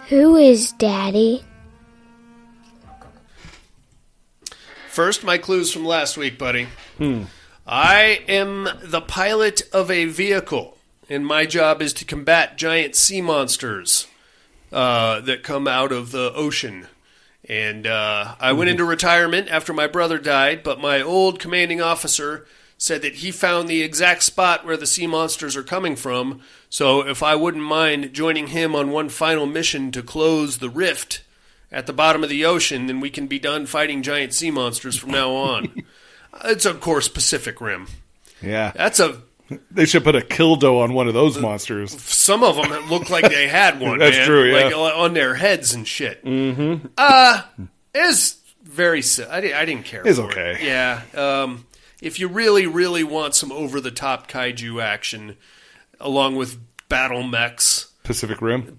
Who is Daddy? First, my clues from last week, buddy. I am the pilot of a vehicle, and my job is to combat giant sea monsters that come out of the ocean. And I went into retirement after my brother died, but my old commanding officer said that he found the exact spot where the sea monsters are coming from. So if I wouldn't mind joining him on one final mission to close the rift at the bottom of the ocean, then we can be done fighting giant sea monsters from now on. It's, of course, Pacific Rim. Yeah. They should put a Killdo on one of those monsters. Some of them look like they had one, That's man. true, yeah. Like on their heads and shit. Mm-hmm. It's very I didn't care It's for okay. it. Yeah. If you really, really want some over-the-top kaiju action, along with battle mechs, Pacific Rim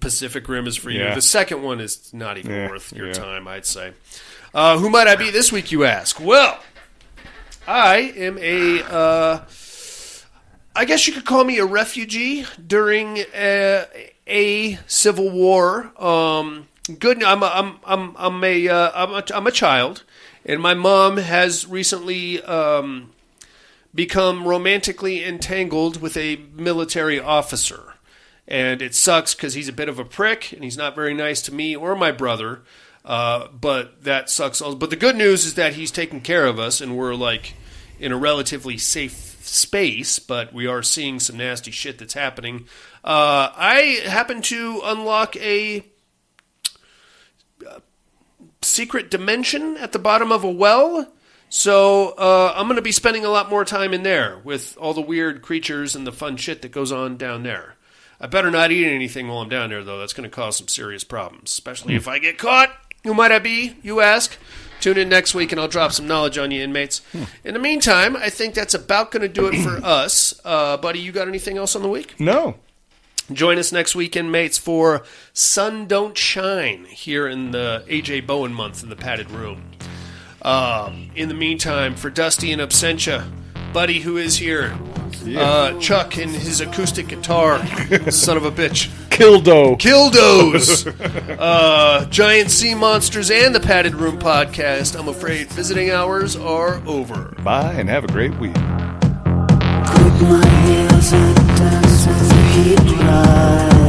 is for you. Yeah. The second one is not even worth your time, I'd say. Who might I be this week, you ask? Well, I am I guess you could call me a refugee during a civil war. I'm a child, and my mom has recently become romantically entangled with a military officer. And it sucks because he's a bit of a prick, and he's not very nice to me or my brother. But that sucks. But the good news is that he's taking care of us, and we're like in a relatively safe space. But we are seeing some nasty shit that's happening. I happen to unlock a secret dimension at the bottom of a well. So I'm going to be spending a lot more time in there with all the weird creatures and the fun shit that goes on down there. I better not eat anything while I'm down there, though. That's going to cause some serious problems, especially if I get caught. Who might I be, you ask? Tune in next week, and I'll drop some knowledge on you, inmates. In the meantime, I think that's about going to do it for us. Buddy, you got anything else on the week? No. Join us next week, inmates, for Sun Don't Shine here in the A.J. Bowen month in the padded room. In the meantime, for Dusty and Absentia, Buddy, who is here, Chuck and his acoustic guitar, son of a bitch. Kildos. Giant sea monsters and the Padded Room podcast. I'm afraid visiting hours are over. Bye, and have a great week. Click my heels and dance with the heat rise.